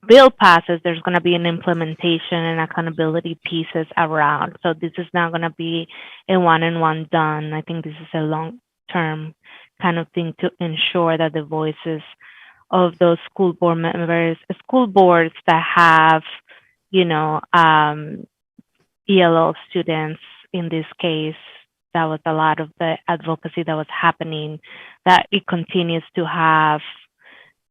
bill passes, there's going to be an implementation and accountability pieces around. So this is not going to be a one and one done. I think this is a long-term kind of thing to ensure that the voices of those school board members, school boards that have, ELL students in this case, that was a lot of the advocacy that was happening, that it continues to have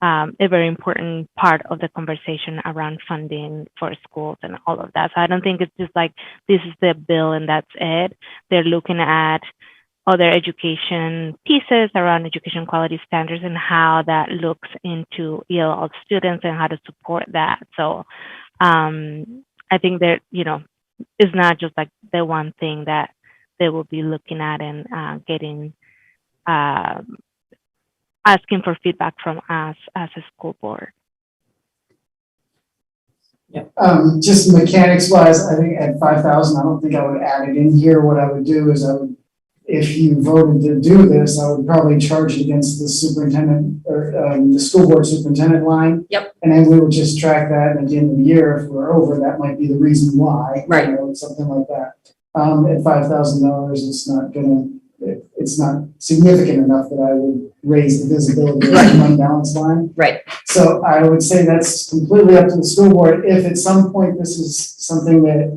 a very important part of the conversation around funding for schools and all of that. So I don't think it's just like, this is the bill and that's it. They're looking at other education pieces around education quality standards and how that looks into ELL students and how to support that. So I think that, it's not just like the one thing that they will be looking at and getting, asking for feedback from us as a school board. Just mechanics wise, I think at 5,000, I don't think I would add it in here. What I would do is if you voted to do this, I would probably charge it against the superintendent or the school board superintendent line. Yep. And then we would just track that, and at the end of the year, if we're over, that might be the reason why. Right. Something like that. At $5,000, it's not significant enough that I would raise the visibility of the fund balance line. Right. So I would say that's completely up to the school board. If at some point this is something that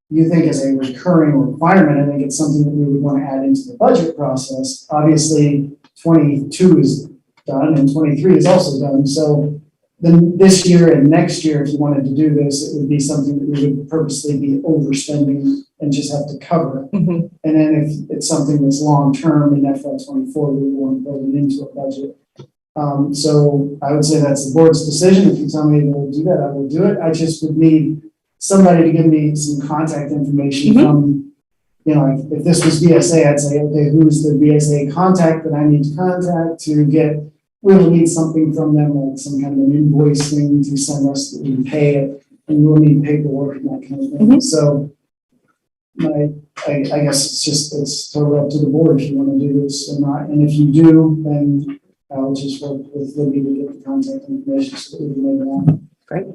you think is a recurring requirement, I think it's something that we would want to add into the budget process. Obviously, 22 is done and 23 is also done. So then this year and next year, if you wanted to do this, it would be something that we would purposely be overspending and just have to cover. Mm-hmm. And then if it's something that's long-term in FY24, we would want to build it into a budget. So I would say that's the board's decision. If you tell me to do that, I will do it. I just would need somebody to give me some contact information from, if this was BSA, I'd say, okay, who's the BSA contact that I need to contact to get, we'll need something from them, like some kind of an invoice thing to send us that we pay it, and we'll need paperwork and that kind of thing. So I guess it's totally up to the board if you want to do this or not. And if you do, then I'll just work with Libby to get the contact information so that we can later on. Great.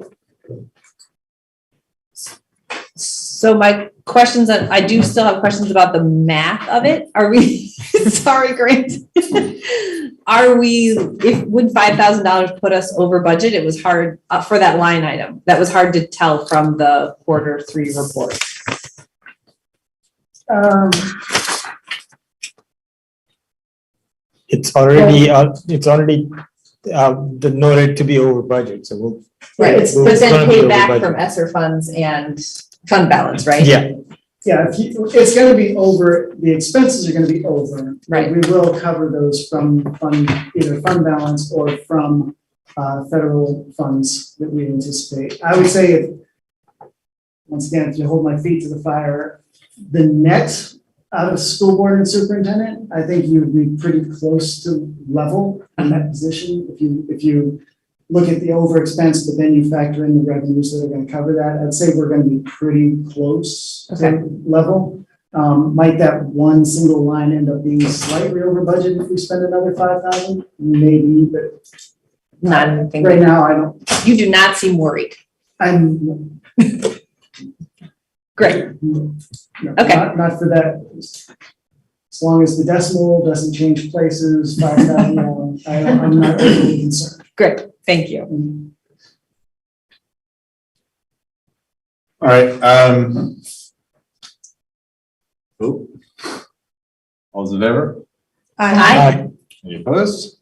So my questions, I do still have questions about the math of it. Are we, sorry, Grant. Would $5,000 put us over budget? It was hard for that line item. That was hard to tell from the Q3 report. It's already noted to be over budget, so we'll. Right, it's but then gonna be paid over back budget. from ESSER funds and fund balance, right? Yeah. Yeah, it's gonna be over, the expenses are gonna be over. Right. We will cover those from either fund balance or from federal funds that we anticipate. I would say, once again, if you hold my feet to the fire, the net out of school board and superintendent, I think you would be pretty close to level in that position. If you look at the over expense, but then you factor in the revenues that are going to cover that, I'd say we're going to be pretty close to level. Might that one single line end up being slightly over budget if we spend another 5,000? Maybe, but Not right now I don't. You do not seem worried. I'm Great. no, Okay. Not for that. As long as the decimal doesn't change places, 5,000, I'm not overly concerned. Great. Thank you. All right, all those in favor? Hi. Any opposed?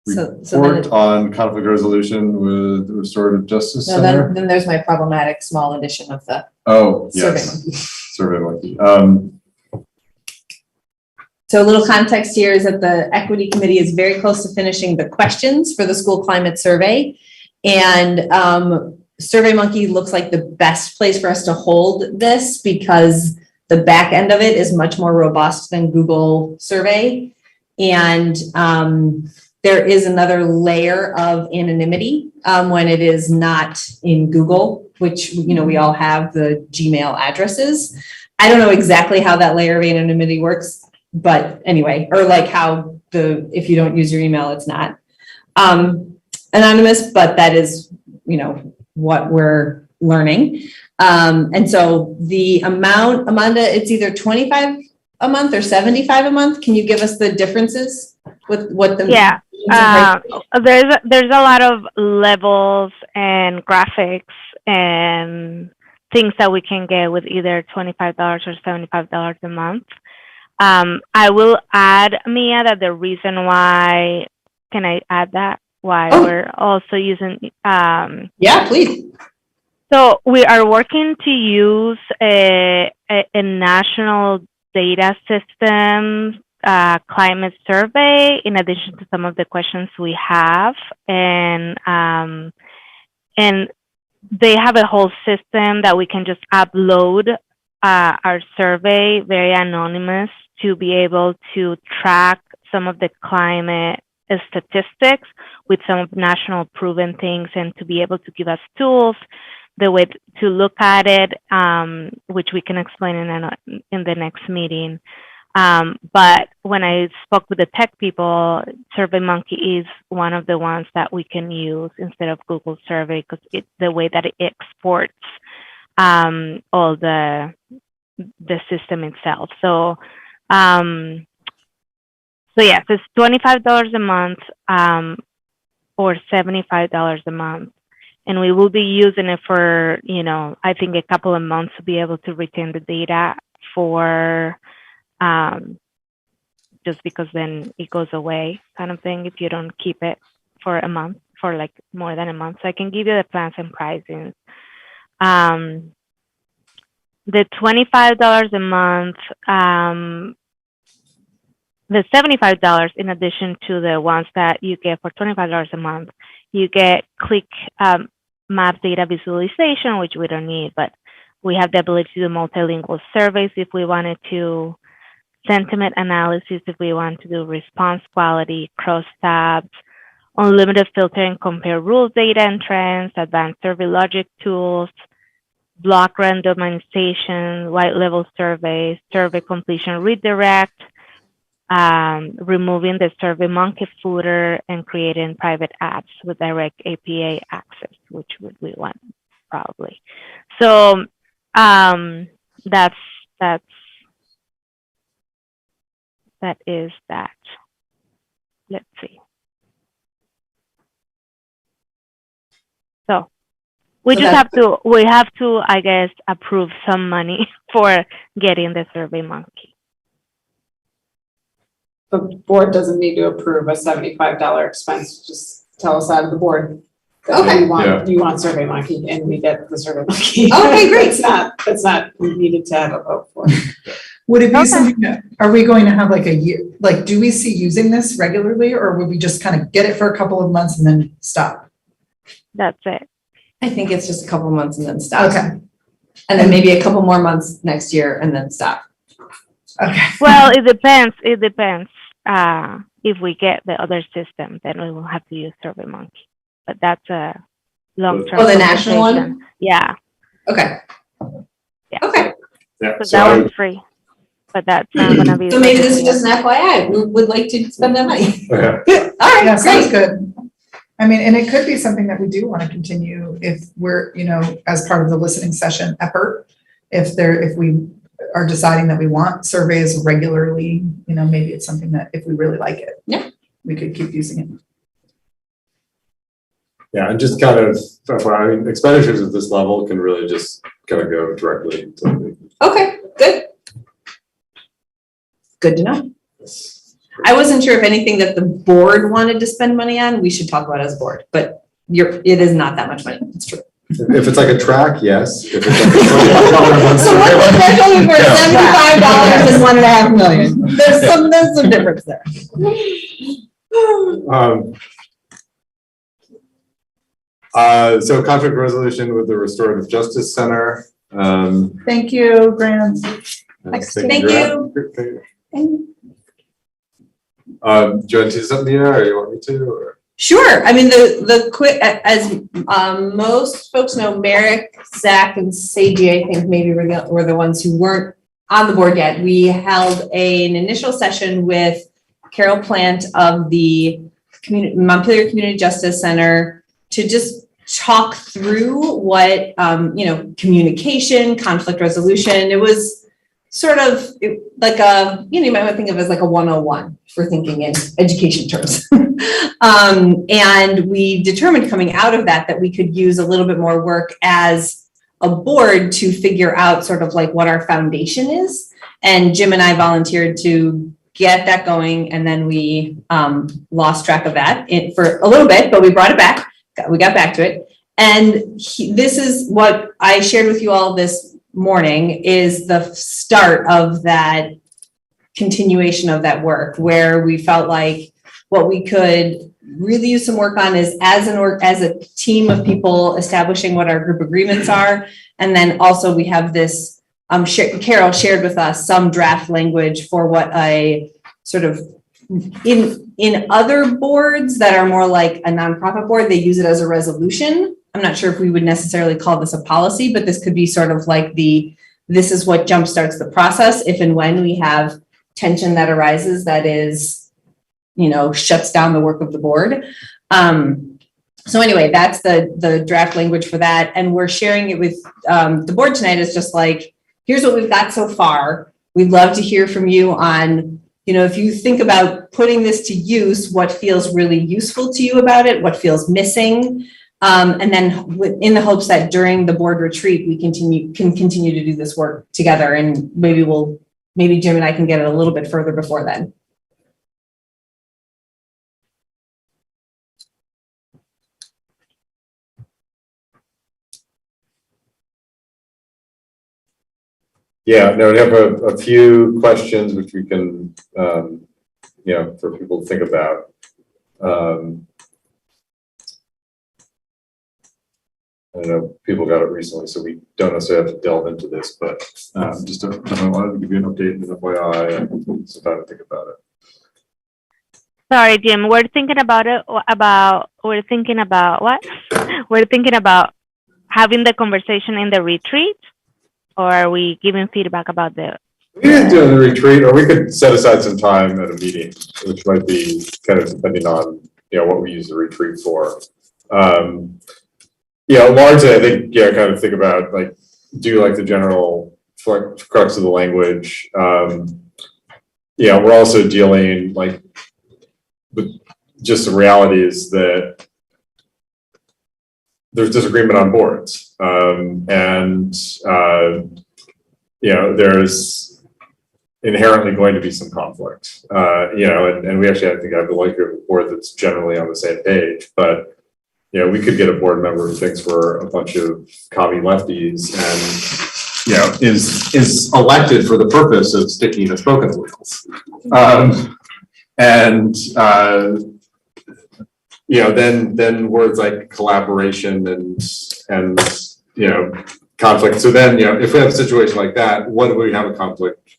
So Report on conflict resolution with the Restorative Justice No, Center. then there's my problematic small edition of the Oh, Survey yes. Survey monkey. So a little context here is that the equity committee is very close to finishing the questions for the school climate survey. And SurveyMonkey looks like the best place for us to hold this because the back end of it is much more robust than Google survey. And there is another layer of anonymity when it is not in Google, which, we all have the Gmail addresses. I don't know exactly how that layer of anonymity works. but anyway, or like how if you don't use your email, it's not anonymous, but that is, what we're learning. And so the amount, Amanda, it's either 25 a month or 75 a month. Can you give us the differences with what the? Yeah, there's a lot of levels and graphics and things that we can get with either $25 or $75 a month. I will add, Mia, that the reason why, can I add that? Why we're also using, yeah, please. So we are working to use a national data system climate survey in addition to some of the questions we have, and they have a whole system that we can just upload our survey, very anonymous, to be able to track some of the climate statistics with some of national proven things, and to be able to give us tools, the way to look at it, which we can explain in the next meeting. But when I spoke with the tech people, SurveyMonkey is one of the ones that we can use instead of Google Survey, because the way that it exports all the system itself. So yes, it's $25 a month or $75 a month. And we will be using it for, I think a couple of months to be able to retain the data for, just because then it goes away kind of thing if you don't keep it for a month, for like more than a month. So I can give you the plans and pricing. The $25 a month, the $75 in addition to the ones that you get for $25 a month, you get click map data visualization, which we don't need, but we have the ability to do multilingual surveys if we wanted to, sentiment analysis if we want to do response quality, crosstabs, unlimited filter and compare rules data and trends, advanced survey logic tools, block randomization, white level surveys, survey completion redirect, removing the SurveyMonkey footer, and creating private apps with direct API access, which we want probably. So that is that. Let's see. So we have to, I guess, approve some money for getting the SurveyMonkey. The board doesn't need to approve a $75 expense, just tell us out of the board. Okay. You want SurveyMonkey, and we get the SurveyMonkey. Okay, great. It's not needed to have a vote for. Would it be something that, are we going to have like a year, like, do we see using this regularly, or would we just kind of get it for a couple of months and then stop? That's it. I think it's just a couple of months and then stop. Okay. And then maybe a couple more months next year and then stop. Okay. Well, it depends. It depends. If we get the other system, then we will have to use SurveyMonkey. But that's a long-term. Oh, the national one? Yeah. Okay. Yeah. Okay. Yeah. So that one's free. But that's not gonna be. So maybe this is just an FYI. We would like to spend that money. All right. Yeah, sounds Great. good. I mean, and it could be something that we do want to continue if we're, as part of the listening session effort, if we are deciding that we want surveys regularly, maybe it's something that if we really like it, we could keep using it. Yeah, and just kind of, expenditures at this level can really just kind of go directly to. Okay, good. Good to know. I wasn't sure if anything that the board wanted to spend money on, we should talk about as a board, but it is not that much money. It's true. If it's like a track, yes. If it's like So what's the threshold for $75 and $1.5 million? There's some difference there. So contract resolution with the Restorative Justice Center. Thank you, Grant. Thank you. Do you want to do something here, or you want me to? Or? Sure. I mean, the quick, as most folks know, Merrick, Zach, and Seiji, I think maybe were the ones who weren't on the board yet. We held an initial session with Carol Plant of the Montpelier Community Justice Center to just talk through what, communication, conflict resolution. It was sort of like you might want to think of it as like a 101 for thinking in education terms. And we determined coming out of that we could use a little bit more work as a board to figure out sort of like what our foundation is. And Jim and I volunteered to get that going. And then we lost track of that for a little bit, but we brought it back. We got back to it. And this is what I shared with you all this morning is the start of that continuation of that work, where we felt like what we could really use some work on is as a team of people establishing what our group agreements are. And then also we have this, Carol shared with us some draft language for what a sort of in other boards that are more like a nonprofit board, they use it as a resolution. I'm not sure if we would necessarily call this a policy, but this could be sort of like this is what jumpstarts the process if and when we have tension that arises that is, shuts down the work of the board. So anyway, that's the draft language for that. And we're sharing it with the board tonight is just like, here's what we've got so far. We'd love to hear from you on, if you think about putting this to use, what feels really useful to you about it, what feels missing. And then in the hopes that during the board retreat, we can continue to do this work together. And maybe Jim and I can get it a little bit further before then. Yeah, no, we have a few questions which we can, for people to think about. I know people got it recently, so we don't necessarily have to delve into this, but just I wanted to give you an update and FYI and some time to think about it. Sorry, Jim, we're thinking about what? We're thinking about having the conversation in the retreat, or are we giving feedback about the? We could do the retreat, or we could set aside some time at a meeting, which might be kind of depending on, what we use the retreat for. Largely, I think, kind of think about do like the general crux of the language. We're also dealing with just the reality is that there's disagreement on boards. There's inherently going to be some conflict, and we actually, I think I have the likelihood of a board that's generally on the same page, but we could get a board member who thinks we're a bunch of commie lefties and, is elected for the purpose of sticking to spoken wheels. Then words like collaboration and conflict. So then, if we have a situation like that, what do we have a conflict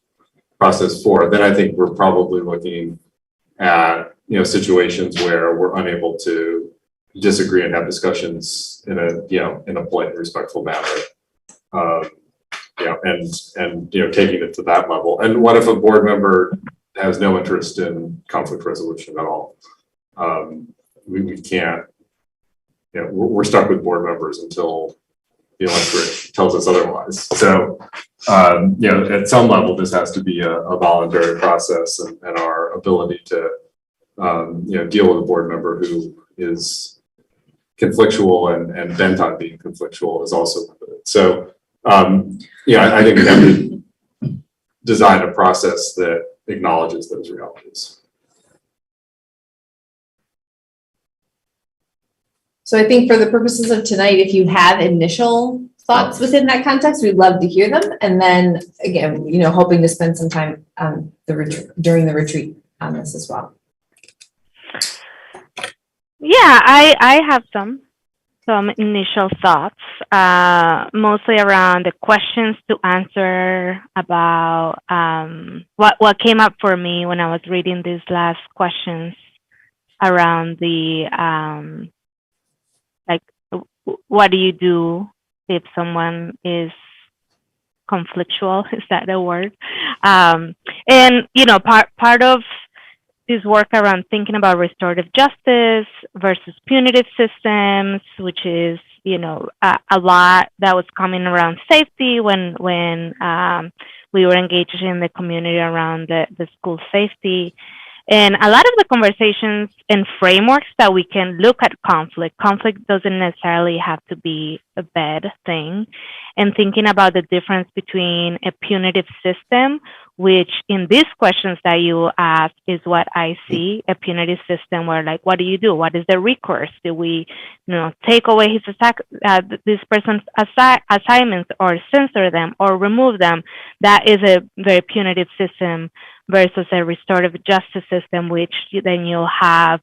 process for? Then I think we're probably looking at, situations where we're unable to disagree and have discussions in a polite and respectful manner. Taking it to that level. And what if a board member has no interest in conflict resolution at all? We can't, we're stuck with board members until the electorate tells us otherwise. So, at some level, this has to be a voluntary process, and our ability to, deal with a board member who is conflictual and bent on being conflictual is also limited. So, I think we have to design a process that acknowledges those realities. So I think for the purposes of tonight, if you have initial thoughts within that context, we'd love to hear them. And then again, hoping to spend some time on during the retreat on this as well. Yeah, I have some initial thoughts, mostly around the questions to answer about what came up for me when I was reading these last questions around the what do you do if someone is conflictual. Is that a word? And, part of this work around thinking about restorative justice versus punitive systems, which is, a lot that was coming around safety when we were engaged in the community around the school safety. And a lot of the conversations and frameworks that we can look at conflict doesn't necessarily have to be a bad thing. And thinking about the difference between a punitive system, which in these questions that you ask is what I see, a punitive system where, like, what do you do? What is the recourse? Do we, take away this person's assignments, or censor them, or remove them? That is a very punitive system versus a restorative justice system, which then you'll have,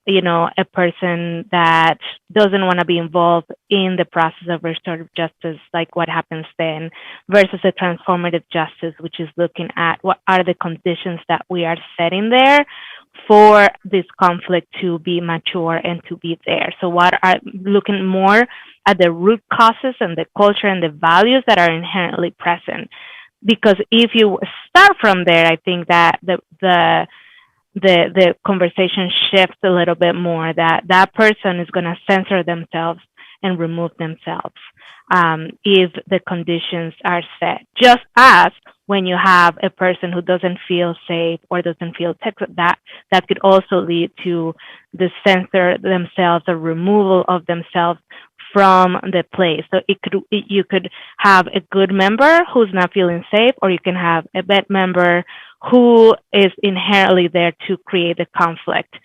a person that doesn't want to be involved in the process of restorative justice, like what happens then, versus a transformative justice, which is looking at what are the conditions that we are setting there for this conflict to be mature and to be there. So looking more at the root causes and the culture and the values that are inherently present. Because if you start from there, I think that the conversation shifts a little bit more, that person is going to censor themselves and remove themselves if the conditions are set. Just as when you have a person who doesn't feel safe or doesn't feel that could also lead to the censor themselves or removal of themselves from the place. So you could have a good member who's not feeling safe, or you can have a bad member who is inherently there to create the conflict.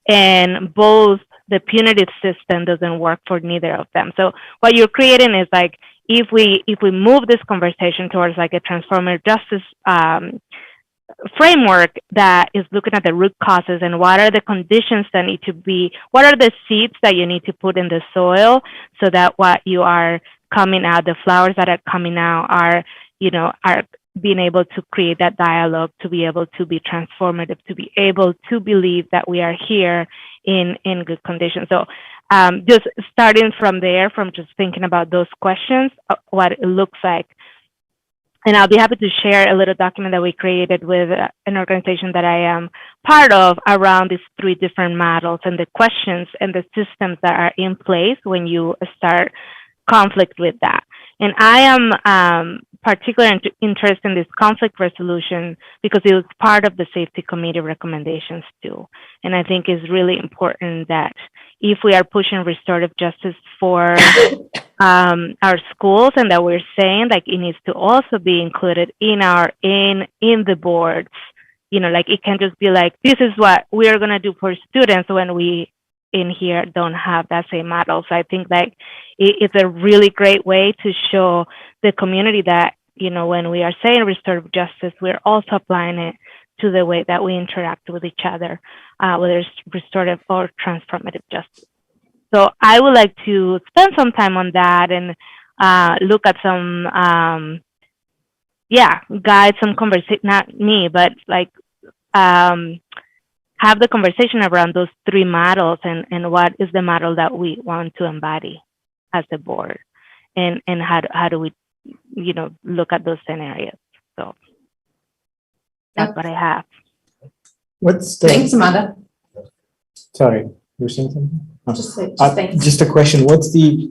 And both the punitive system doesn't work for neither of them. So what you're creating is, like, if we move this conversation towards like a transformative justice framework that is looking at the root causes and what are the conditions that need to be, what are the seeds that you need to put in the soil so that what you are coming out, the flowers that are coming out are being able to create that dialogue, to be able to be transformative, to be able to believe that we are here in good conditions. So just starting from there, from just thinking about those questions, what it looks like. And I'll be happy to share a little document that we created with an organization that I am part of around these 3 different models and the questions and the systems that are in place when you start conflict with that. And I am particularly interested in this conflict resolution because it was part of the safety committee recommendations too. And I think it's really important that if we are pushing restorative justice for our schools, and that we're saying like it needs to also be included in the boards, like it can just be like, this is what we are going to do for students when we in here don't have that same model. So I think like it's a really great way to show the community that, when we are saying restorative justice, we're also applying it to the way that we interact with each other, whether it's restorative or transformative justice. So I would like to spend some time on that and look at some, guide some conversation, not me, but like have the conversation around those 3 models and what is the model that we want to embody as a board, and how do we, look at those scenarios. So that's what I have. Thanks, Amanda. Sorry, you were saying something? Just thanks. Just a question. What's the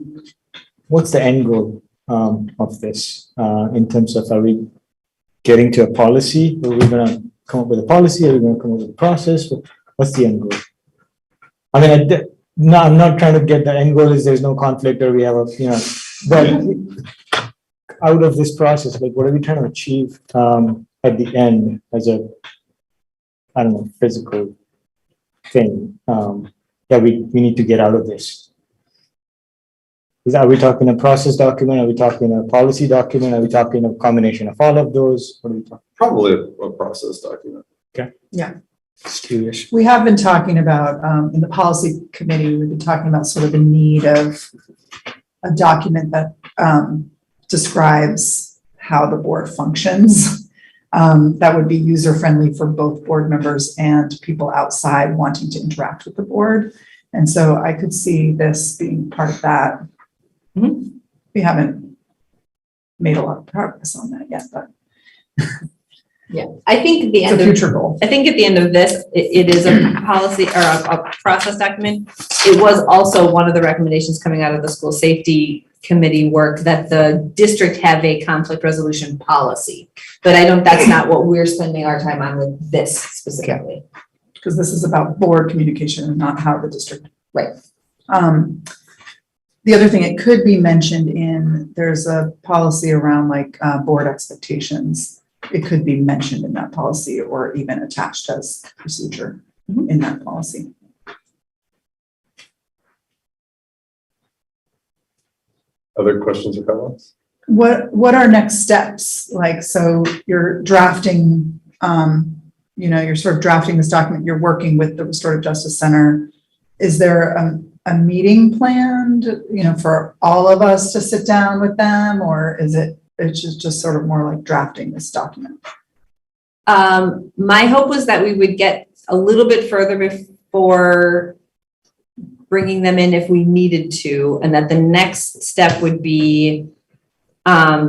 end goal of this in terms of, are we getting to a policy? Are we going to come up with a policy? Are we going to come up with a process? What's the end goal? I mean, I'm not trying to get the end goal is there's no conflict or we have but out of this process, like what are we trying to achieve at the end as a, physical thing that we need to get out of this? Are we talking a process document? Are we talking a policy document? Are we talking a combination of all of those? What are we talking? Probably a process document. Okay. Yeah. Just curious. We have been talking about, in the policy committee, we've been talking about sort of the need of a document that describes how the board functions. That would be user-friendly for both board members and people outside wanting to interact with the board. And so I could see this being part of that. We haven't made a lot of progress on that yet, but Yeah, I think at the it's end a of, future goal. I think at the end of this, it is a policy or a process document. It was also one of the recommendations coming out of the school safety committee work that the district have a conflict resolution policy. But that's not what we're spending our time on with this specifically. Because this is about board communication and not how the district. Right. The other thing, it could be mentioned there's a policy around like board expectations. It could be mentioned in that policy or even attached as procedure in that policy. Other questions or comments? What are next steps? Like, so you're drafting, you're sort of drafting this document, you're working with the Restorative Justice Center. Is there a meeting planned, for all of us to sit down with them, or is it's just sort of more like drafting this document? My hope was that we would get a little bit further before bringing them in if we needed to, and that the next step would be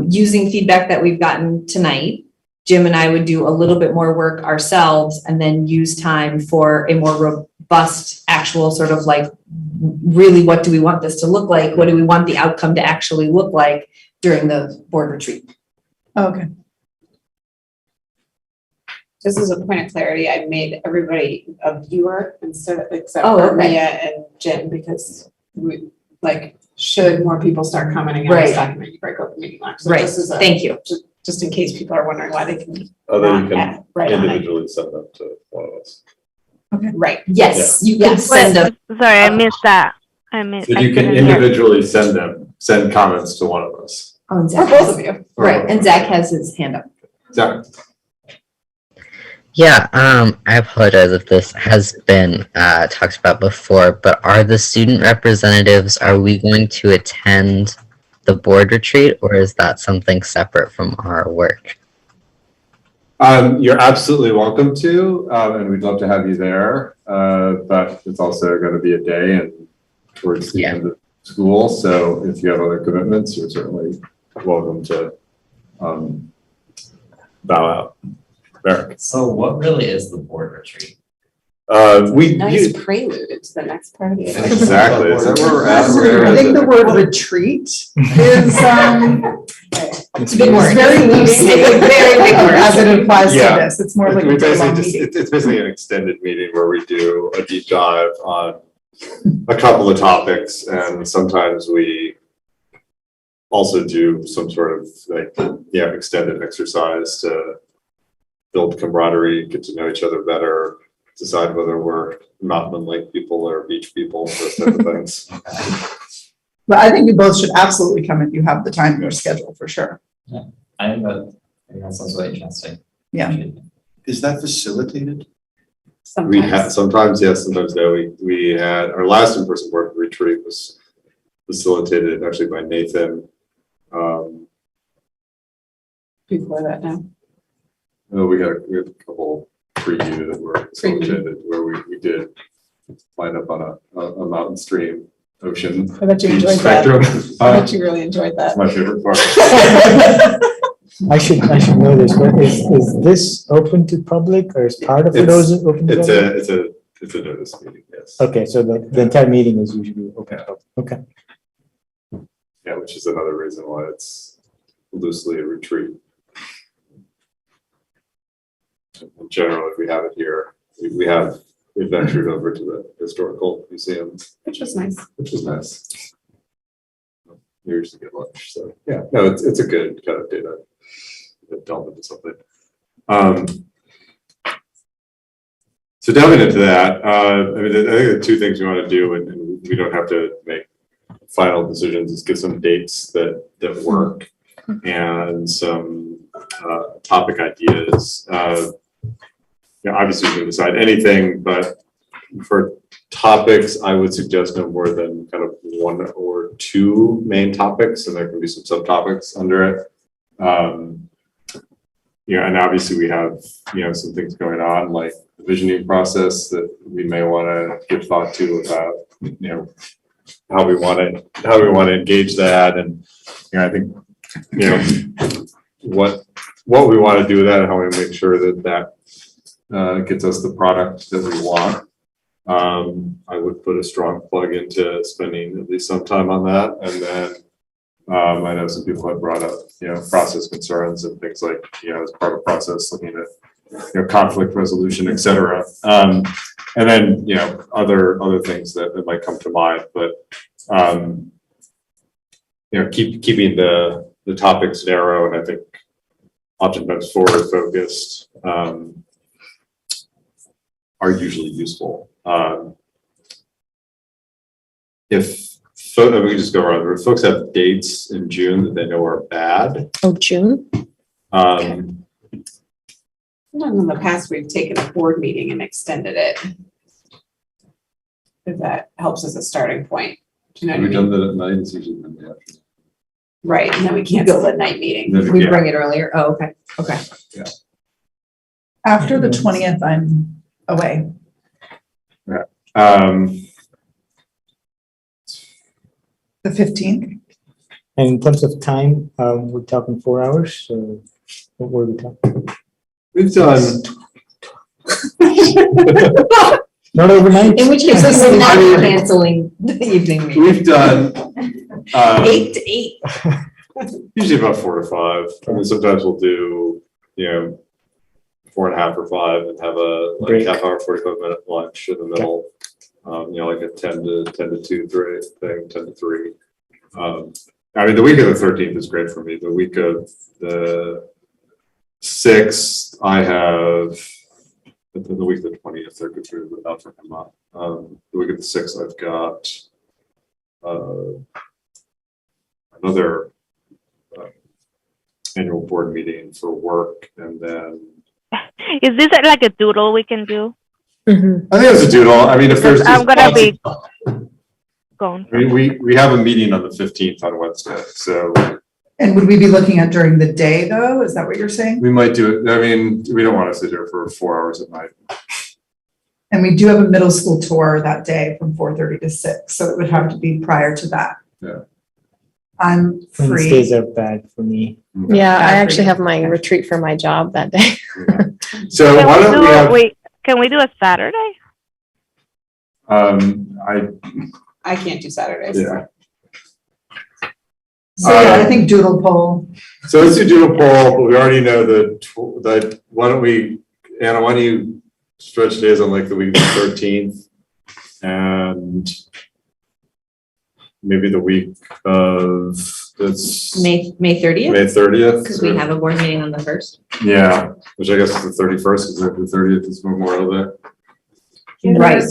using feedback that we've gotten tonight. Jim and I would do a little bit more work ourselves and then use time for a more robust actual sort of like, really, what do we want this to look like? What do we want the outcome to actually look like during the board retreat? Okay. Just as a point of clarity, I made everybody a viewer except Oh, for okay. Mia and Jen, because we, should more people start commenting on this Right. document, you break open meeting law. So Right, just as a- thank you. Just in case people are wondering why they can. Although you not can add right on it. individually send them to one of us. Right. Yes, you can Wait, send a, sorry, I missed that. So I you can couldn't hear. individually send comments to one of us. oh, and Or Zach both has, of you. right, and Zach has his hand up. Zach? Yeah, I apologize if this has been talked about before, but are the student representatives, are we going to attend the board retreat, or is that something separate from our work? You're absolutely welcome to, and we'd love to have you there. But it's also going to be a day and towards the end of school. So if you have other commitments, you're certainly welcome to bow out. Eric. So what really is the board retreat? Nice prelude to the next part of the event. Exactly. Is that where we're at? I think the word retreat is, It's a big word. very loose. It's a very big word. As it applies to Yeah. this, it's more like We a day long basically meeting. it's basically an extended meeting where we do a deep dive on a couple of topics, and sometimes we also do some sort of extended exercise to build camaraderie, get to know each other better, decide whether we're mountain and lake people or beach people, those type of things. But I think you both should absolutely come if you have the time in your schedule, for sure. I think that sounds really interesting. Yeah. Is that facilitated? We had sometimes yes, sometimes no. We had our last in-person board retreat was facilitated actually by Nathan. Before that now. We had a couple preview that were facilitated where we did line up on a mountain stream ocean. I bet you beach enjoyed that. spectrum. I bet you really enjoyed that. That's my favorite part. I should know this, but is this open to public, or is part of it open to public? It's a notice meeting, yes. Okay, so the entire meeting is usually open. Okay. Yeah, which is another reason why it's loosely a retreat. In general, if we have it here, we ventured over to the historical museum. Which was nice. Which is nice. We usually get lunch, so yeah, no, it's a good kind of data that delve into something. So delving into that, I think the two things we want to do, and we don't have to make final decisions, is get some dates that work and some topic ideas. Obviously you can decide anything, but for topics, I would suggest no more than kind of one or two main topics, and there can be some subtopics under it. And obviously we have, some things going on like the visioning process that we may want to give thought to about, how we want to engage that. And, I think you know, what we want to do with that and how we make sure that gets us the product that we want. I would put a strong plug into spending at least some time on that. And then I know some people have brought up, process concerns and things like, as part of process, looking at, conflict resolution, et cetera. And then, other things that might come to mind, but, keeping the topics narrow, and I think oftentimes forward focused, are usually useful. If we can just go around, if folks have dates in June that they know are bad. Oh, June? In the past, we've taken a board meeting and extended it. If that helps as a starting point. Do you know what I We've mean? done that at night, it's usually in the afternoon. Right, and then we cancel the night meeting. We bring it earlier. Oh, okay. Okay. Yeah. After the 20th, I'm away. Yeah. The 15th. And in terms of time, we're talking 4 hours, so what were we talking? We've done. Not overnight? In which case, we're not canceling the evening meeting. We've done 8 to 8. usually about 4 to 5. I mean, sometimes we'll do, 4.5 or 5 and have a Break. half hour, 45-minute lunch in the middle. Like a 10 to 2, 3 thing, 10 to 3. I mean, the week of the 13th is great for me. The week of the 6th, I have, the week of the 20th, they're good through without for him up. The week of the 6th, I've got another annual board meeting for work, and then. Is this like a doodle we can do? I think it's a doodle. I mean, if there's. I'm gonna be gone. I mean, we have a meeting on the 15th on Wednesday, so. And would we be looking at during the day though? Is that what you're saying? We might do it. I mean, we don't want to sit here for 4 hours at night. And we do have a middle school tour that day from 4:30 to 6, so it would have to be prior to that. Yeah. I'm free. Wednesdays are bad for me. Yeah, I actually have my retreat for my job that day. So why don't we have? Can we do a Saturday? I can't do Saturdays. Yeah. So yeah, I think doodle poll. So let's do doodle poll, but we already know that, why don't we, Anna, why don't you stretch days on like the week of the 13th and maybe the week of, that's May 30th? May 30th. Because we have a board meeting on the 1st. Yeah, which I guess is the 31st, because the 30th is Memorial Day. Right.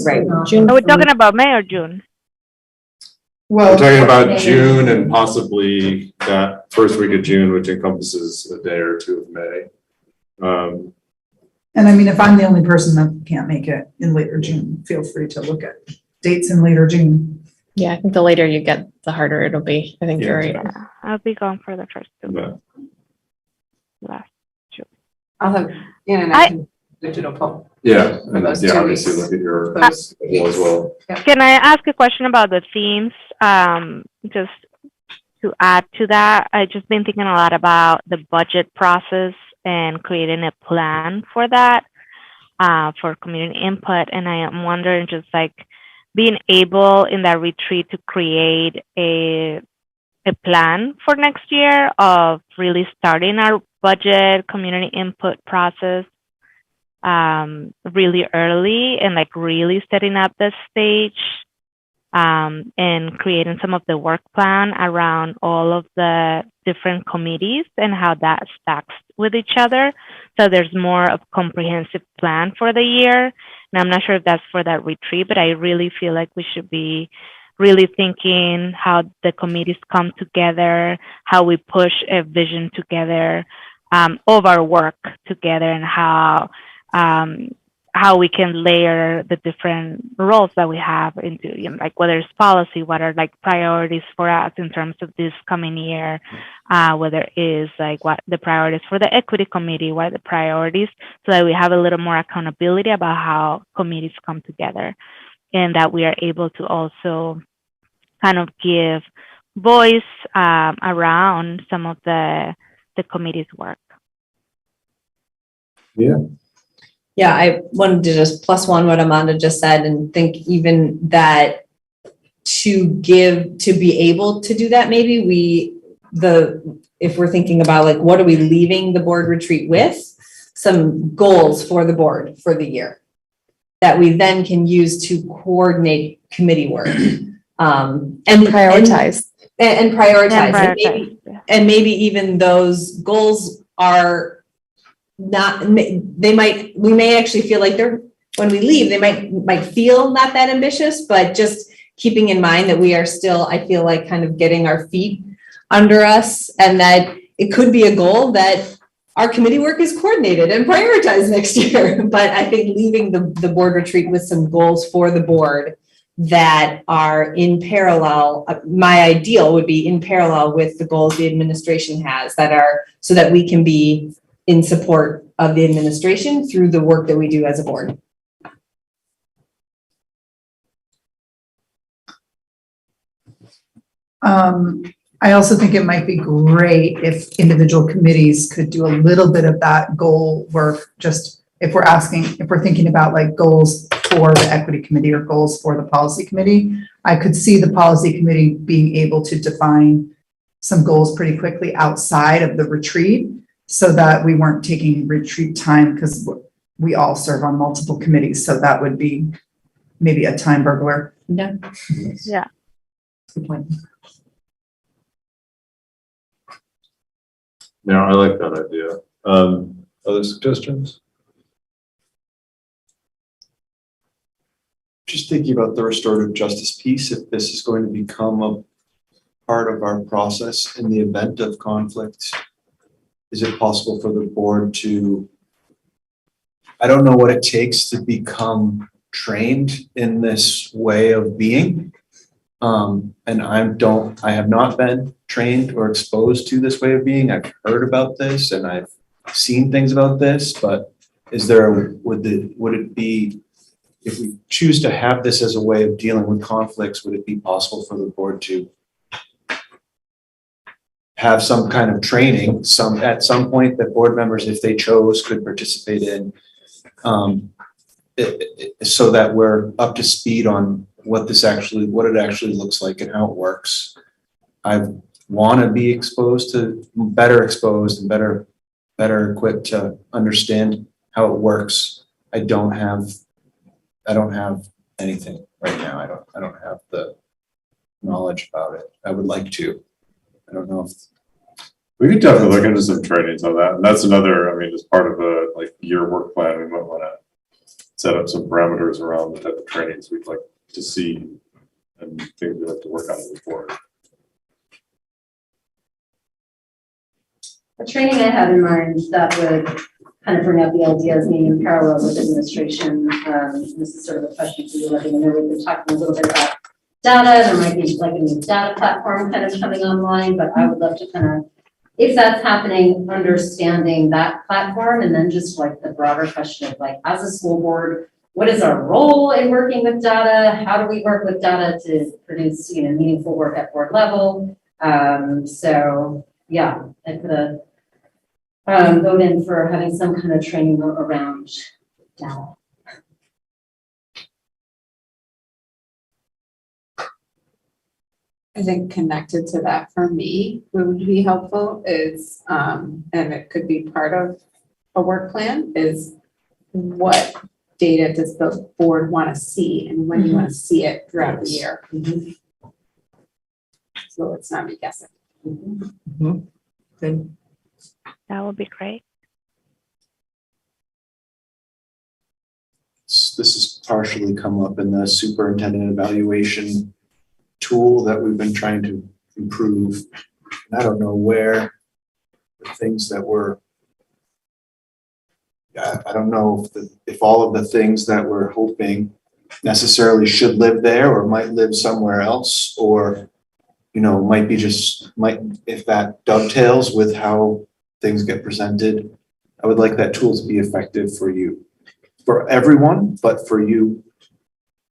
June. Are we talking about May or June? Well, We're talking about June and possibly that first week of June, which encompasses a day or 2 of May. and I mean, if I'm the only person that can't make it in later June, feel free to look at dates in later June. Yeah, I think the later you get, the harder it'll be. I think you're right. Yeah, I'll be gone for the first 2. Yeah. Last. I'll have, and I can do doodle poll. Yeah, For and those yeah, 2 obviously weeks. look at your Those poll as well. Can I ask a question about the themes? Just to add to that, I've just been thinking a lot about the budget process and creating a plan for that, for community input. And I am wondering, just like being able in that retreat to create a plan for next year of really starting our budget community input process really early and like really setting up the stage and creating some of the work plan around all of the different committees and how that stacks with each other. So there's more of a comprehensive plan for the year. And I'm not sure if that's for that retreat, but I really feel like we should be really thinking how the committees come together, how we push a vision together of our work together, and how we can layer the different roles that we have into, like whether it's policy, what are like priorities for us in terms of this coming year, whether it's like what the priorities for the equity committee, what are the priorities, so that we have a little more accountability about how committees come together, and that we are able to also kind of give voice around some of the committee's work. Yeah. Yeah, I wanted to just plus one what Amanda just said and think even that to be able to do that, maybe if we're thinking about like, what are we leaving the board retreat with? Some goals for the board for the year that we then can use to coordinate committee work. And prioritize. And prioritize. And maybe even those goals are not, we may actually feel like when we leave, they might feel not that ambitious, but just keeping in mind that we are still, I feel like, kind of getting our feet under us, and that it could be a goal that our committee work is coordinated and prioritized next year. But I think leaving the board retreat with some goals for the board that are in parallel, my ideal would be in parallel with the goals the administration has, that are so that we can be in support of the administration through the work that we do as a board. I also think it might be great if individual committees could do a little bit of that goal work, just if we're thinking about like goals for the equity committee or goals for the policy committee. I could see the policy committee being able to define some goals pretty quickly outside of the retreat so that we weren't taking retreat time, because we all serve on multiple committees. So that would be maybe a time burglar. Yeah. Yeah. Good point. Yeah, I like that idea. Other suggestions? Just thinking about the restorative justice piece, if this is going to become a part of our process in the event of conflict, is it possible for the board to, I don't know what it takes to become trained in this way of being. And I have not been trained or exposed to this way of being. I've heard about this and I've seen things about this, but would it be, if we choose to have this as a way of dealing with conflicts, would it be possible for the board to have some kind of training, at some point that board members, if they chose, could participate in, so that we're up to speed on what it actually looks like and how it works. I want to be better exposed and better equipped to understand how it works. I don't have anything right now. I don't have the knowledge about it. I would like to. I don't know if we could definitely look into some trainings on that. And that's another, as part of your work plan, we might want to set up some parameters around the type of trainings we'd like to see and things we have to work on before. A training I had in mind that would kind of bring up the ideas being in parallel with administration. This is sort of a question for you, letting you know we've been talking a little bit about data. There might be like a new data platform kind of coming online, but I would love to kind of, if that's happening, understanding that platform, and then just like the broader question of like, as a school board, what is our role in working with data? How do we work with data to produce, meaningful work at board level? So yeah, I put a vote in for having some kind of training around data. I think connected to that for me, what would be helpful is, and it could be part of a work plan, is what data does the board want to see and when you want to see it throughout the year. So let's not be guessing. Good. That would be great. this has partially come up in the superintendent evaluation tool that we've been trying to improve. And I don't know where the things that were, I don't know if all of the things that we're hoping necessarily should live there or might live somewhere else, or, might be if that dovetails with how things get presented. I would like that tool to be effective for everyone, but for you,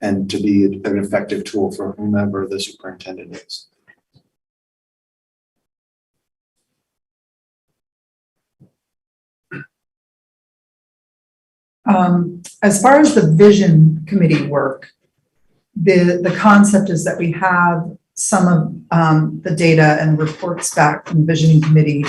and to be an effective tool for whomever the superintendent is. As far as the vision committee work, the concept is that we have some of the data and reports back from the visioning committee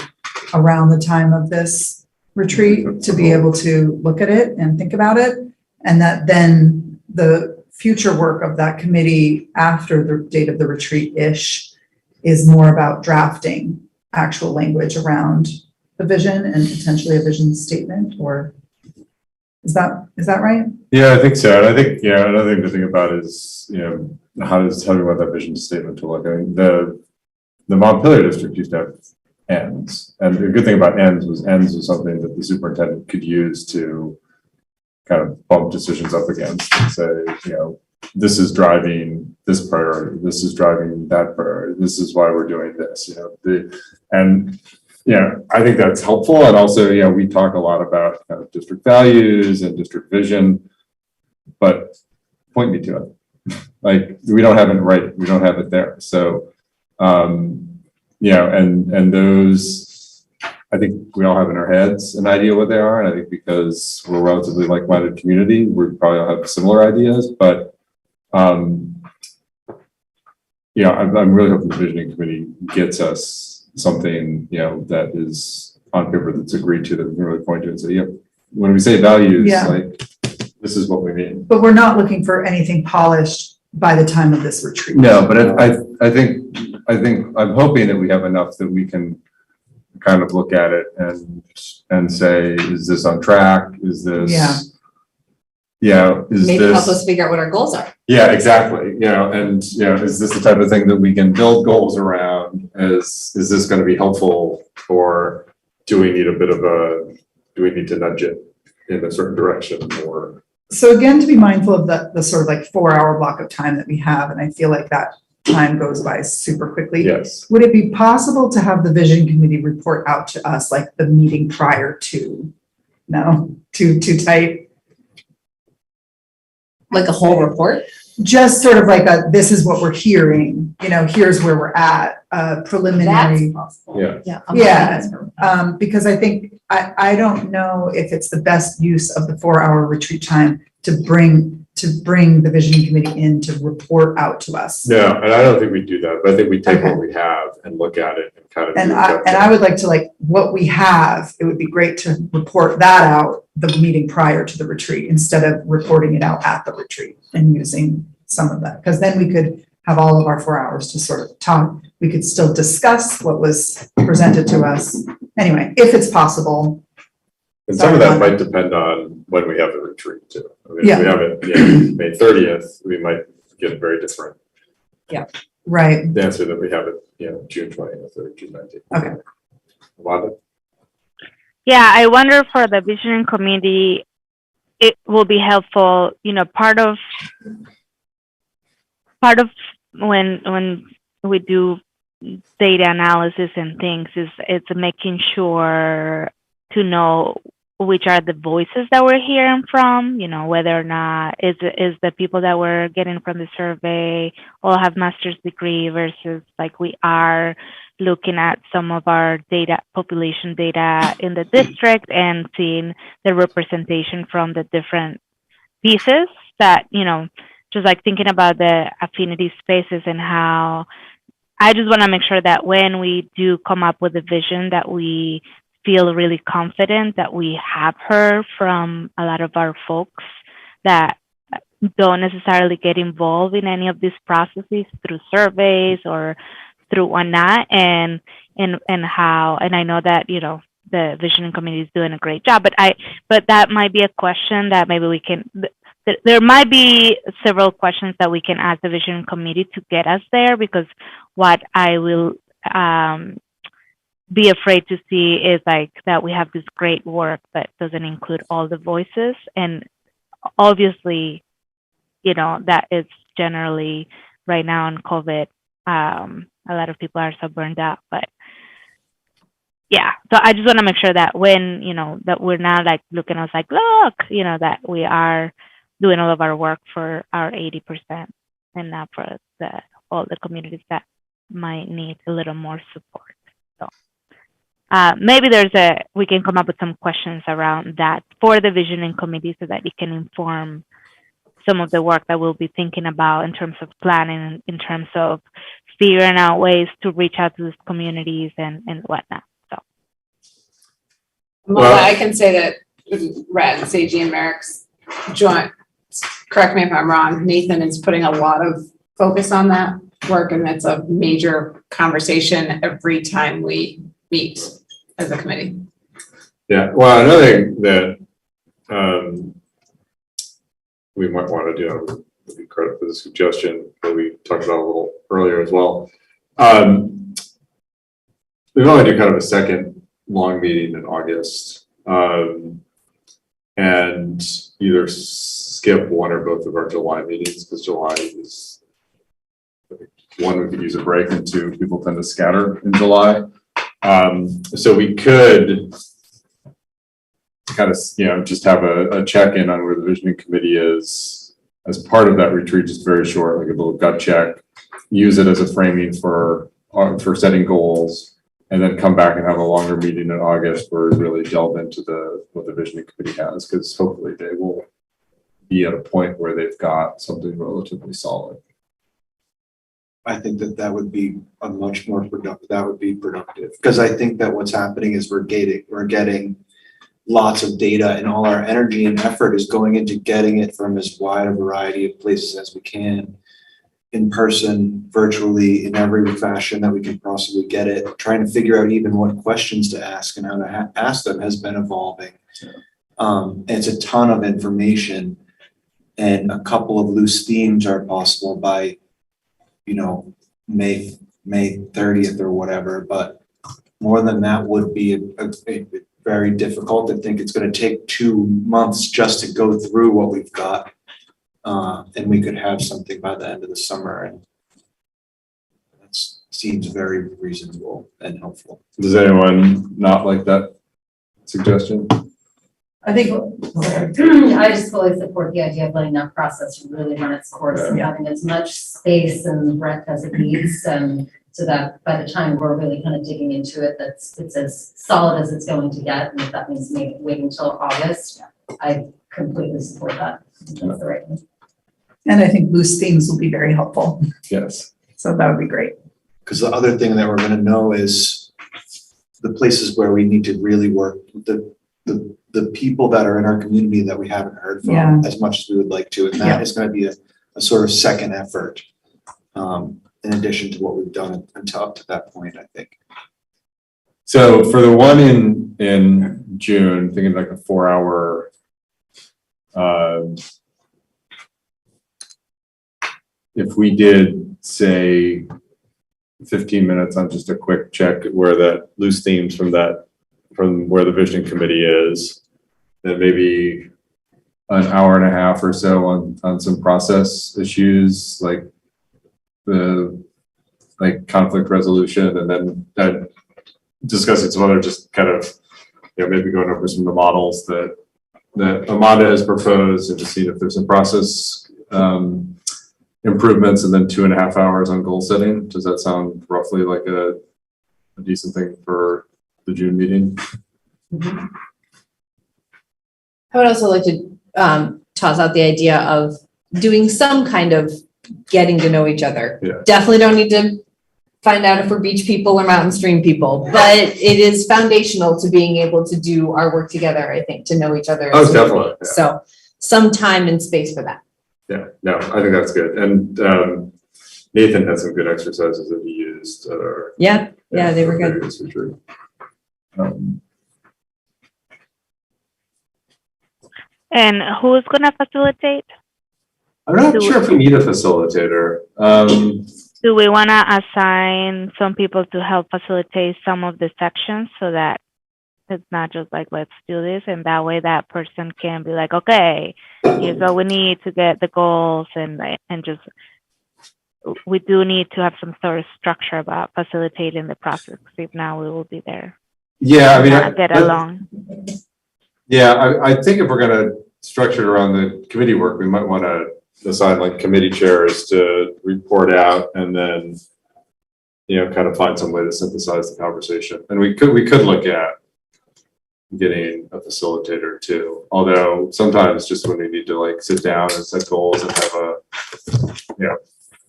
around the time of this retreat to be able to look at it and think about it. And that then the future work of that committee after the date of the retreat-ish is more about drafting actual language around the vision and potentially a vision statement, or is that right? Yeah, I think so. And I think, another thing to think about is, how do we want that vision statement to look? I mean, the Montpelier district used to have ends. And the good thing about ends was something that the superintendent could use to kind of bump decisions up against and say, this is driving this priority, this is driving that priority, this is why we're doing this, I think that's helpful. And also, we talk a lot about kind of district values and district vision, but point me to it. Like, we don't have it right, we don't have it there. So, and those, I think we all have in our heads an idea what they are. And I think because we're a relatively like-minded community, we probably all have similar ideas, but I'm really hoping the visioning committee gets us something, that is on paper that's agreed to, that we can really point to and say, when we say values, this is what we mean. But we're not looking for anything polished by the time of this retreat. No, but I think I'm hoping that we have enough that we can kind of look at it and say, is this on track? Is this, maybe help us figure out what our goals are. Yeah, exactly. Is this the type of thing that we can build goals around? Is this going to be helpful, or do we need to nudge it in a certain direction, or? So again, to be mindful of the sort of like 4-hour block of time that we have, and I feel like that time goes by super quickly. Yes. Would it be possible to have the vision committee report out to us like the meeting prior to? No, too tight. Like a whole report? Just sort of like this is what we're hearing, here's where we're at, preliminary. That's possible. Because I think, I don't know if it's the best use of the 4-hour retreat time to bring the visioning committee in to report out to us. No, and I don't think we do that, but I think we take what we have and look at it and kind of. And I would like to what we have, it would be great to report that out the meeting prior to the retreat instead of reporting it out at the retreat and using some of that. Because then we could have all of our 4 hours to sort of talk. We could still discuss what was presented to us. Anyway, if it's possible. And some of that might depend on when we have the retreat too. I mean, if we have it May 30th, we might get very different. Yeah. Right. The answer that we have it, June 20th or June 19th. Okay. Wanda? Yeah, I wonder for the visioning committee, it will be helpful, part of when we do data analysis and things is it's making sure to know which are the voices that we're hearing from, whether or not is the people that we're getting from the survey all have master's degree versus like we are looking at some of our data, population data in the district and seeing the representation from the different pieces that, just like thinking about the affinity spaces and how I just want to make sure that when we do come up with a vision that we feel really confident that we have heard from a lot of our folks that don't necessarily get involved in any of these processes through surveys or through whatnot, and I know that the visioning committee is doing a great job, but that might be a question that maybe we can. There might be several questions that we can ask the visioning committee to get us there, because what I will be afraid to see is like that we have this great work that doesn't include all the voices, and obviously that is generally right now in COVID a lot of people are so burned out, but yeah, so I just want to make sure that when that we're not like looking at us like look that we are doing all of our work for our 80% and not for all the communities that might need a little more support. So maybe we can come up with some questions around that for the visioning committee so that it can inform some of the work that we'll be thinking about in terms of planning, in terms of figuring out ways to reach out to these communities and whatnot. So, Well, I can say that Rhett and Seiji and Merrick's joint, correct me if I'm wrong, Nathan is putting a lot of focus on that work, and it's a major conversation every time we meet as a committee. Yeah, well, another thing that we might want to do, I'll give credit for the suggestion that we talked about a little earlier as well. We want to do kind of a second long meeting in August, and either skip one or both of our July meetings, because July is, one, we could use a break, and two, people tend to scatter in July. So we could kind of, just have a check-in on where the visioning committee is as part of that retreat, just very short, like a little gut check, use it as a framing for setting goals, and then come back and have a longer meeting in August where we really delve into what the visioning committee has, because hopefully they will be at a point where they've got something relatively solid. I think that would be a much more productive, because I think that what's happening is we're getting lots of data, and all our energy and effort is going into getting it from as wide a variety of places as we can, in person, virtually, in every fashion that we can possibly get it. Trying to figure out even what questions to ask and how to ask them has been evolving. And it's a ton of information, and a couple of loose themes are possible by, May 30th or whatever, but more than that would be a very difficult. I think it's going to take 2 months just to go through what we've got, and we could have something by the end of the summer, and that seems very reasonable and helpful. Does anyone not like that suggestion? I think, I just fully support the idea of letting that process really run its course and having as much space and breadth as it needs, so that by the time we're really kind of digging into it, it's as solid as it's going to get. And if that means waiting until August, I completely support that. That's the right thing. And I think loose themes will be very helpful. Yes. So that would be great. Because the other thing that we're going to know is the places where we need to really work, the people that are in our community that we haven't heard from as much as we would like to. And that is going to be a sort of second effort, in addition to what we've done until up to that point, I think. So for the one in June, thinking like a 4-hour, if we did say 15 minutes on just a quick check where that loose themes from where the visioning committee is, then maybe an hour and a half or so on some process issues like conflict resolution, and then discussing some other just kind of, maybe going over some of the models that Amanda has proposed, and to see if there's some process improvements, and then 2.5 hours on goal setting. Does that sound roughly like a decent thing for the June meeting? Mm-hmm. I would also like to toss out the idea of doing some kind of getting to know each other. Yeah. Definitely don't need to find out if we're beach people or mountain stream people, but it is foundational to being able to do our work together, I think, to know each other. Oh, definitely. Yeah. So some time and space for that. Yeah, no, I think that's good. And Nathan had some good exercises that he used at our they were good. Retreat. and who's gonna facilitate? I'm not sure if we need a facilitator. Do we want to assign some people to help facilitate some of the sections so that it's not just like, let's do this, and that way that person can be like, okay, here's what we need to get the goals, and just, we do need to have some sort of structure about facilitating the process, because if not, we will be there. Yeah, I mean, get along. Yeah, I think if we're going to structure it around the committee work, we might want to assign like committee chairs to report out, and then, kind of find some way to synthesize the conversation. And we could look at getting a facilitator too. Although sometimes just when we need to like sit down and set goals and have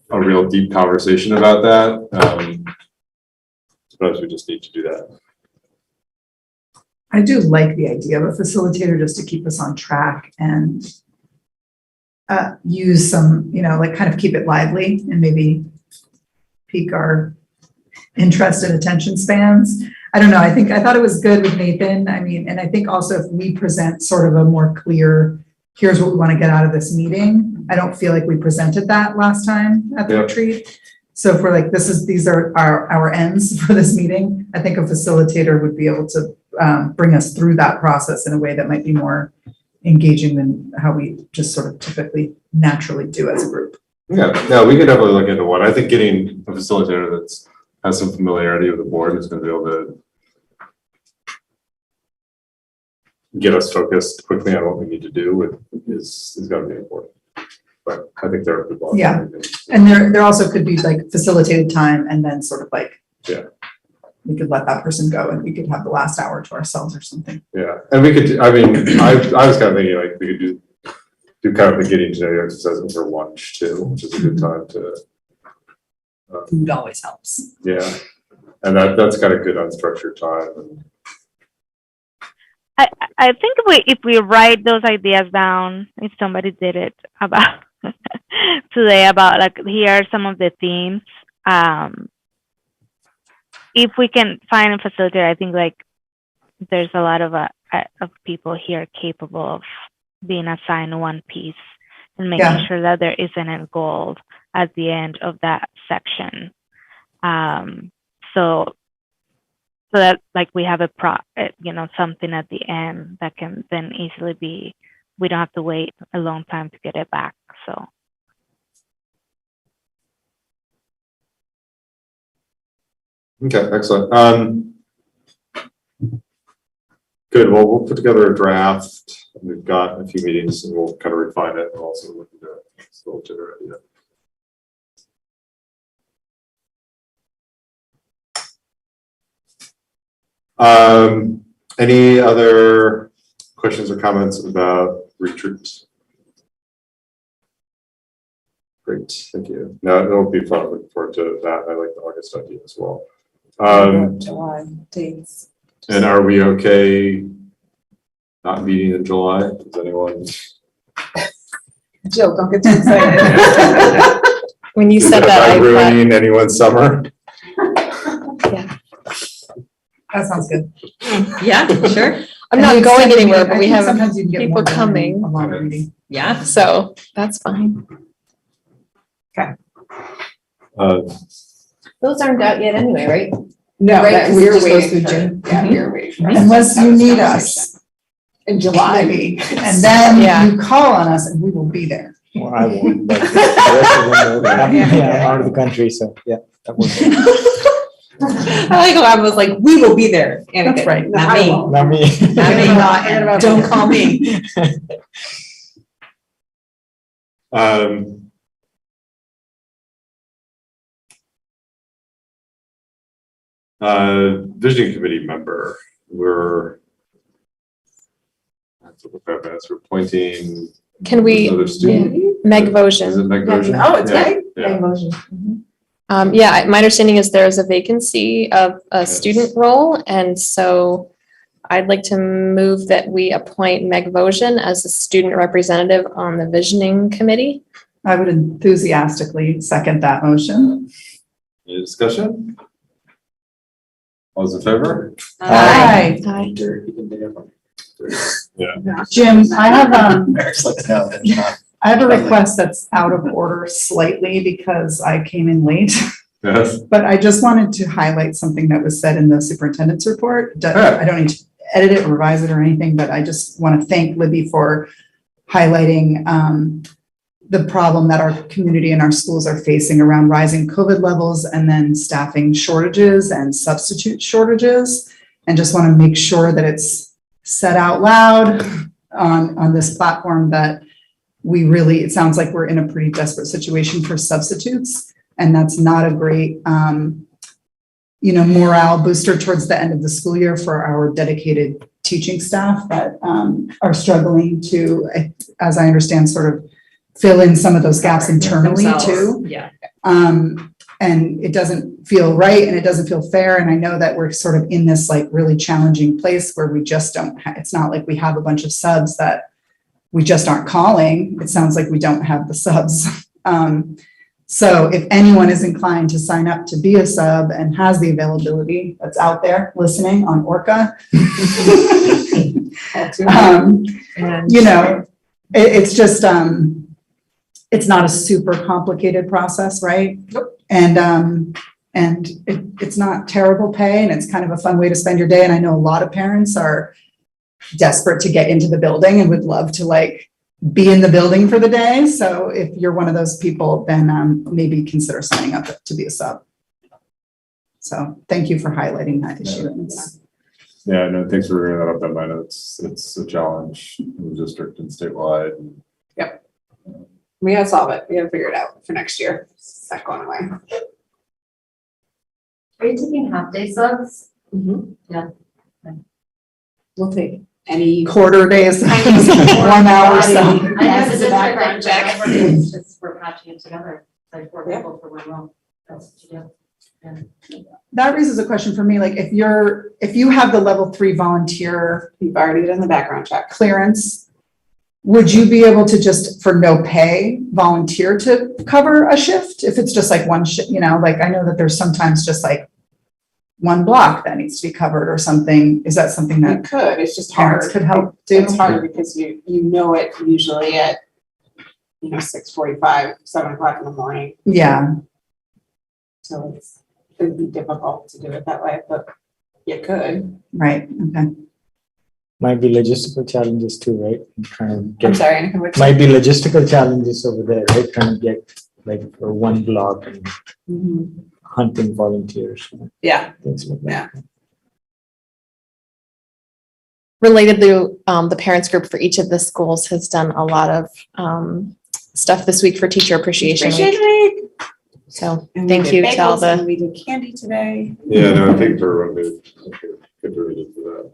a real deep conversation about that, sometimes we just need to do that. I do like the idea of a facilitator just to keep us on track and use some, like kind of keep it lively and maybe pique our interest and attention spans. I don't know. I thought it was good with Nathan. I mean, and I think also if we present sort of a more clear, here's what we want to get out of this meeting. I don't feel like we presented that last time at the retreat. So if we're like, these are our ends for this meeting, I think a facilitator would be able to bring us through that process in a way that might be more engaging than how we just sort of typically naturally do as a group. Yeah, no, we could definitely look into one. I think getting a facilitator that's has some familiarity with the board is going to be able to get us focused quickly on what we need to do is going to be important. But I think there are people. Yeah, and there also could be like facilitated time and then sort of like, we could let that person go and we could have the last hour to ourselves or something. Yeah, and we could, I mean, I was kind of thinking like we could do kind of the getting to know you exercise over lunch too, which is a good time to. Food always helps. Yeah, and that's kind of good unstructured time. I think if we write those ideas down, if somebody did it about today about like here are some of the themes. If we can find a facilitator, I think like there's a lot of people here capable of being assigned one piece and making sure that there isn't a goal at the end of that section. So that like we have something at the end that can then easily be, we don't have to wait a long time to get it back. So. Okay, excellent. Good. Well, we'll put together a draft. We've got a few meetings and we'll kind of refine it and also look into facilitator idea. Any other questions or comments about retreat? Great, thank you. No, it'll be fun. Looking forward to that. I like the August idea as well. July dates. And are we okay not meeting in July? Does anyone? Jill, don't get too excited. When you said that, I ruining anyone's summer? That sounds good. Yeah, sure. I'm not going anywhere, but we have sometimes you can get people more done coming. in a longer meeting. Yeah. So that's fine. Okay. Those aren't out yet anyway, right? No, Right, we're just goes waiting through for, June. yeah, we're waiting for. Unless you need us In July. maybe, and then you call on us and we will be there. Well, I won't, but the rest of them will. I'm out of the country, so yeah, that works. I like how I was like, we will be there. That's right. Not me. Not me. Not me. Not- Don't call me. Visioning committee member, we're appointing. Can we, another student. Meg Is it Votion? Meg Votion? Oh, it's Yeah, Meg? yeah. Yeah, my understanding is there's a vacancy of a student role, and so I'd like to move that we appoint Meg Votion as a student representative on the visioning committee. I would enthusiastically second that motion. Any discussion? All those in favor? Aye. Aye. Yeah. Jim, I have, Eric's like, no, that's not. I have a request that's out of order slightly because I came in late. Yes. But I just wanted to highlight something that was said in the superintendent's report. I don't need to edit it, revise it or anything, but I just want to thank Libby for highlighting the problem that our community and our schools are facing around rising COVID levels and then staffing shortages and substitute shortages. And just want to make sure that it's said out loud on this platform that we really, it sounds like we're in a pretty desperate situation for substitutes. And that's not a great morale booster towards the end of the school year for our dedicated teaching staff that are struggling to, as I understand, sort of fill in some of those gaps internally too. Yeah. And it doesn't feel right and it doesn't feel fair. And I know that we're sort of in this like really challenging place where we just don't, it's not like we have a bunch of subs that we just aren't calling. It sounds like we don't have the subs. So if anyone is inclined to sign up to be a sub and has the availability that's out there listening on Orca, it's just, it's not a super complicated process, right? And it's not terrible pay and it's kind of a fun way to spend your day. And I know a lot of parents are desperate to get into the building and would love to like be in the building for the day. So if you're one of those people, then maybe consider signing up to be a sub. So thank you for highlighting that issue. Yeah, no, thanks for bringing that up. I know it's a challenge in the district and statewide. Yep. We gotta solve it. We gotta figure it out for next year. It's not going away. Are you taking half-day subs? Yeah. We'll take any quarter days, 1 hour. So I have to background check. It's just we're patching it together. Like 4 people for 1 role. That's what you do. Yeah. That raises a question for me. Like if you have the level 3 volunteer, you've already done the background check clearance, would you be able to just for no pay volunteer to cover a shift? If it's just like one shift, like I know that there's sometimes just like one block that needs to be covered or something. Is that something that you could? It's just hard. Parents could help do. It's hard because you know it usually at 6:45, 7 o'clock in the morning. Yeah. So it'd be difficult to do it that way, but you could. Right. Okay. Might be logistical challenges too, right? I'm sorry. Might be logistical challenges over there, right? Trying to get like for one block and hunting volunteers. Yeah. Things like that. Yeah. Related to the parents group for each of the schools has done a lot of stuff this week for Teacher Appreciation Week. So thank you to all the. We did candy today. Yeah, no, I think everyone contributed to that.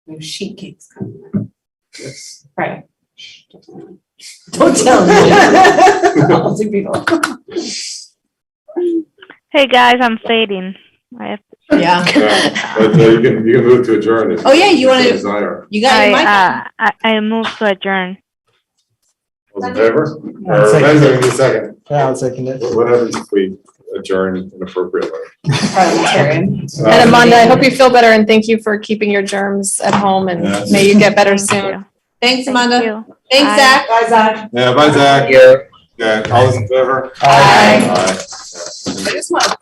We have sheet cakes coming. Yes. Right. Don't tell me. All two people. Hey guys, I'm fading. I have to. Yeah. But you can move to adjourn. If you want to? desire. You got your mic. I moved to adjourn. All in favor? I'll second it. Second. Yeah, I'll second it. What happens if we adjourn inappropriately? And Amanda, I hope you feel better and thank you for keeping your germs at home and may you get better soon. Thanks, Amanda. You. Thanks, Bye. Zach. Bye, Zach. Yeah, bye, Zach. Yeah. Yeah, all those in favor? Aye. Aye. I just want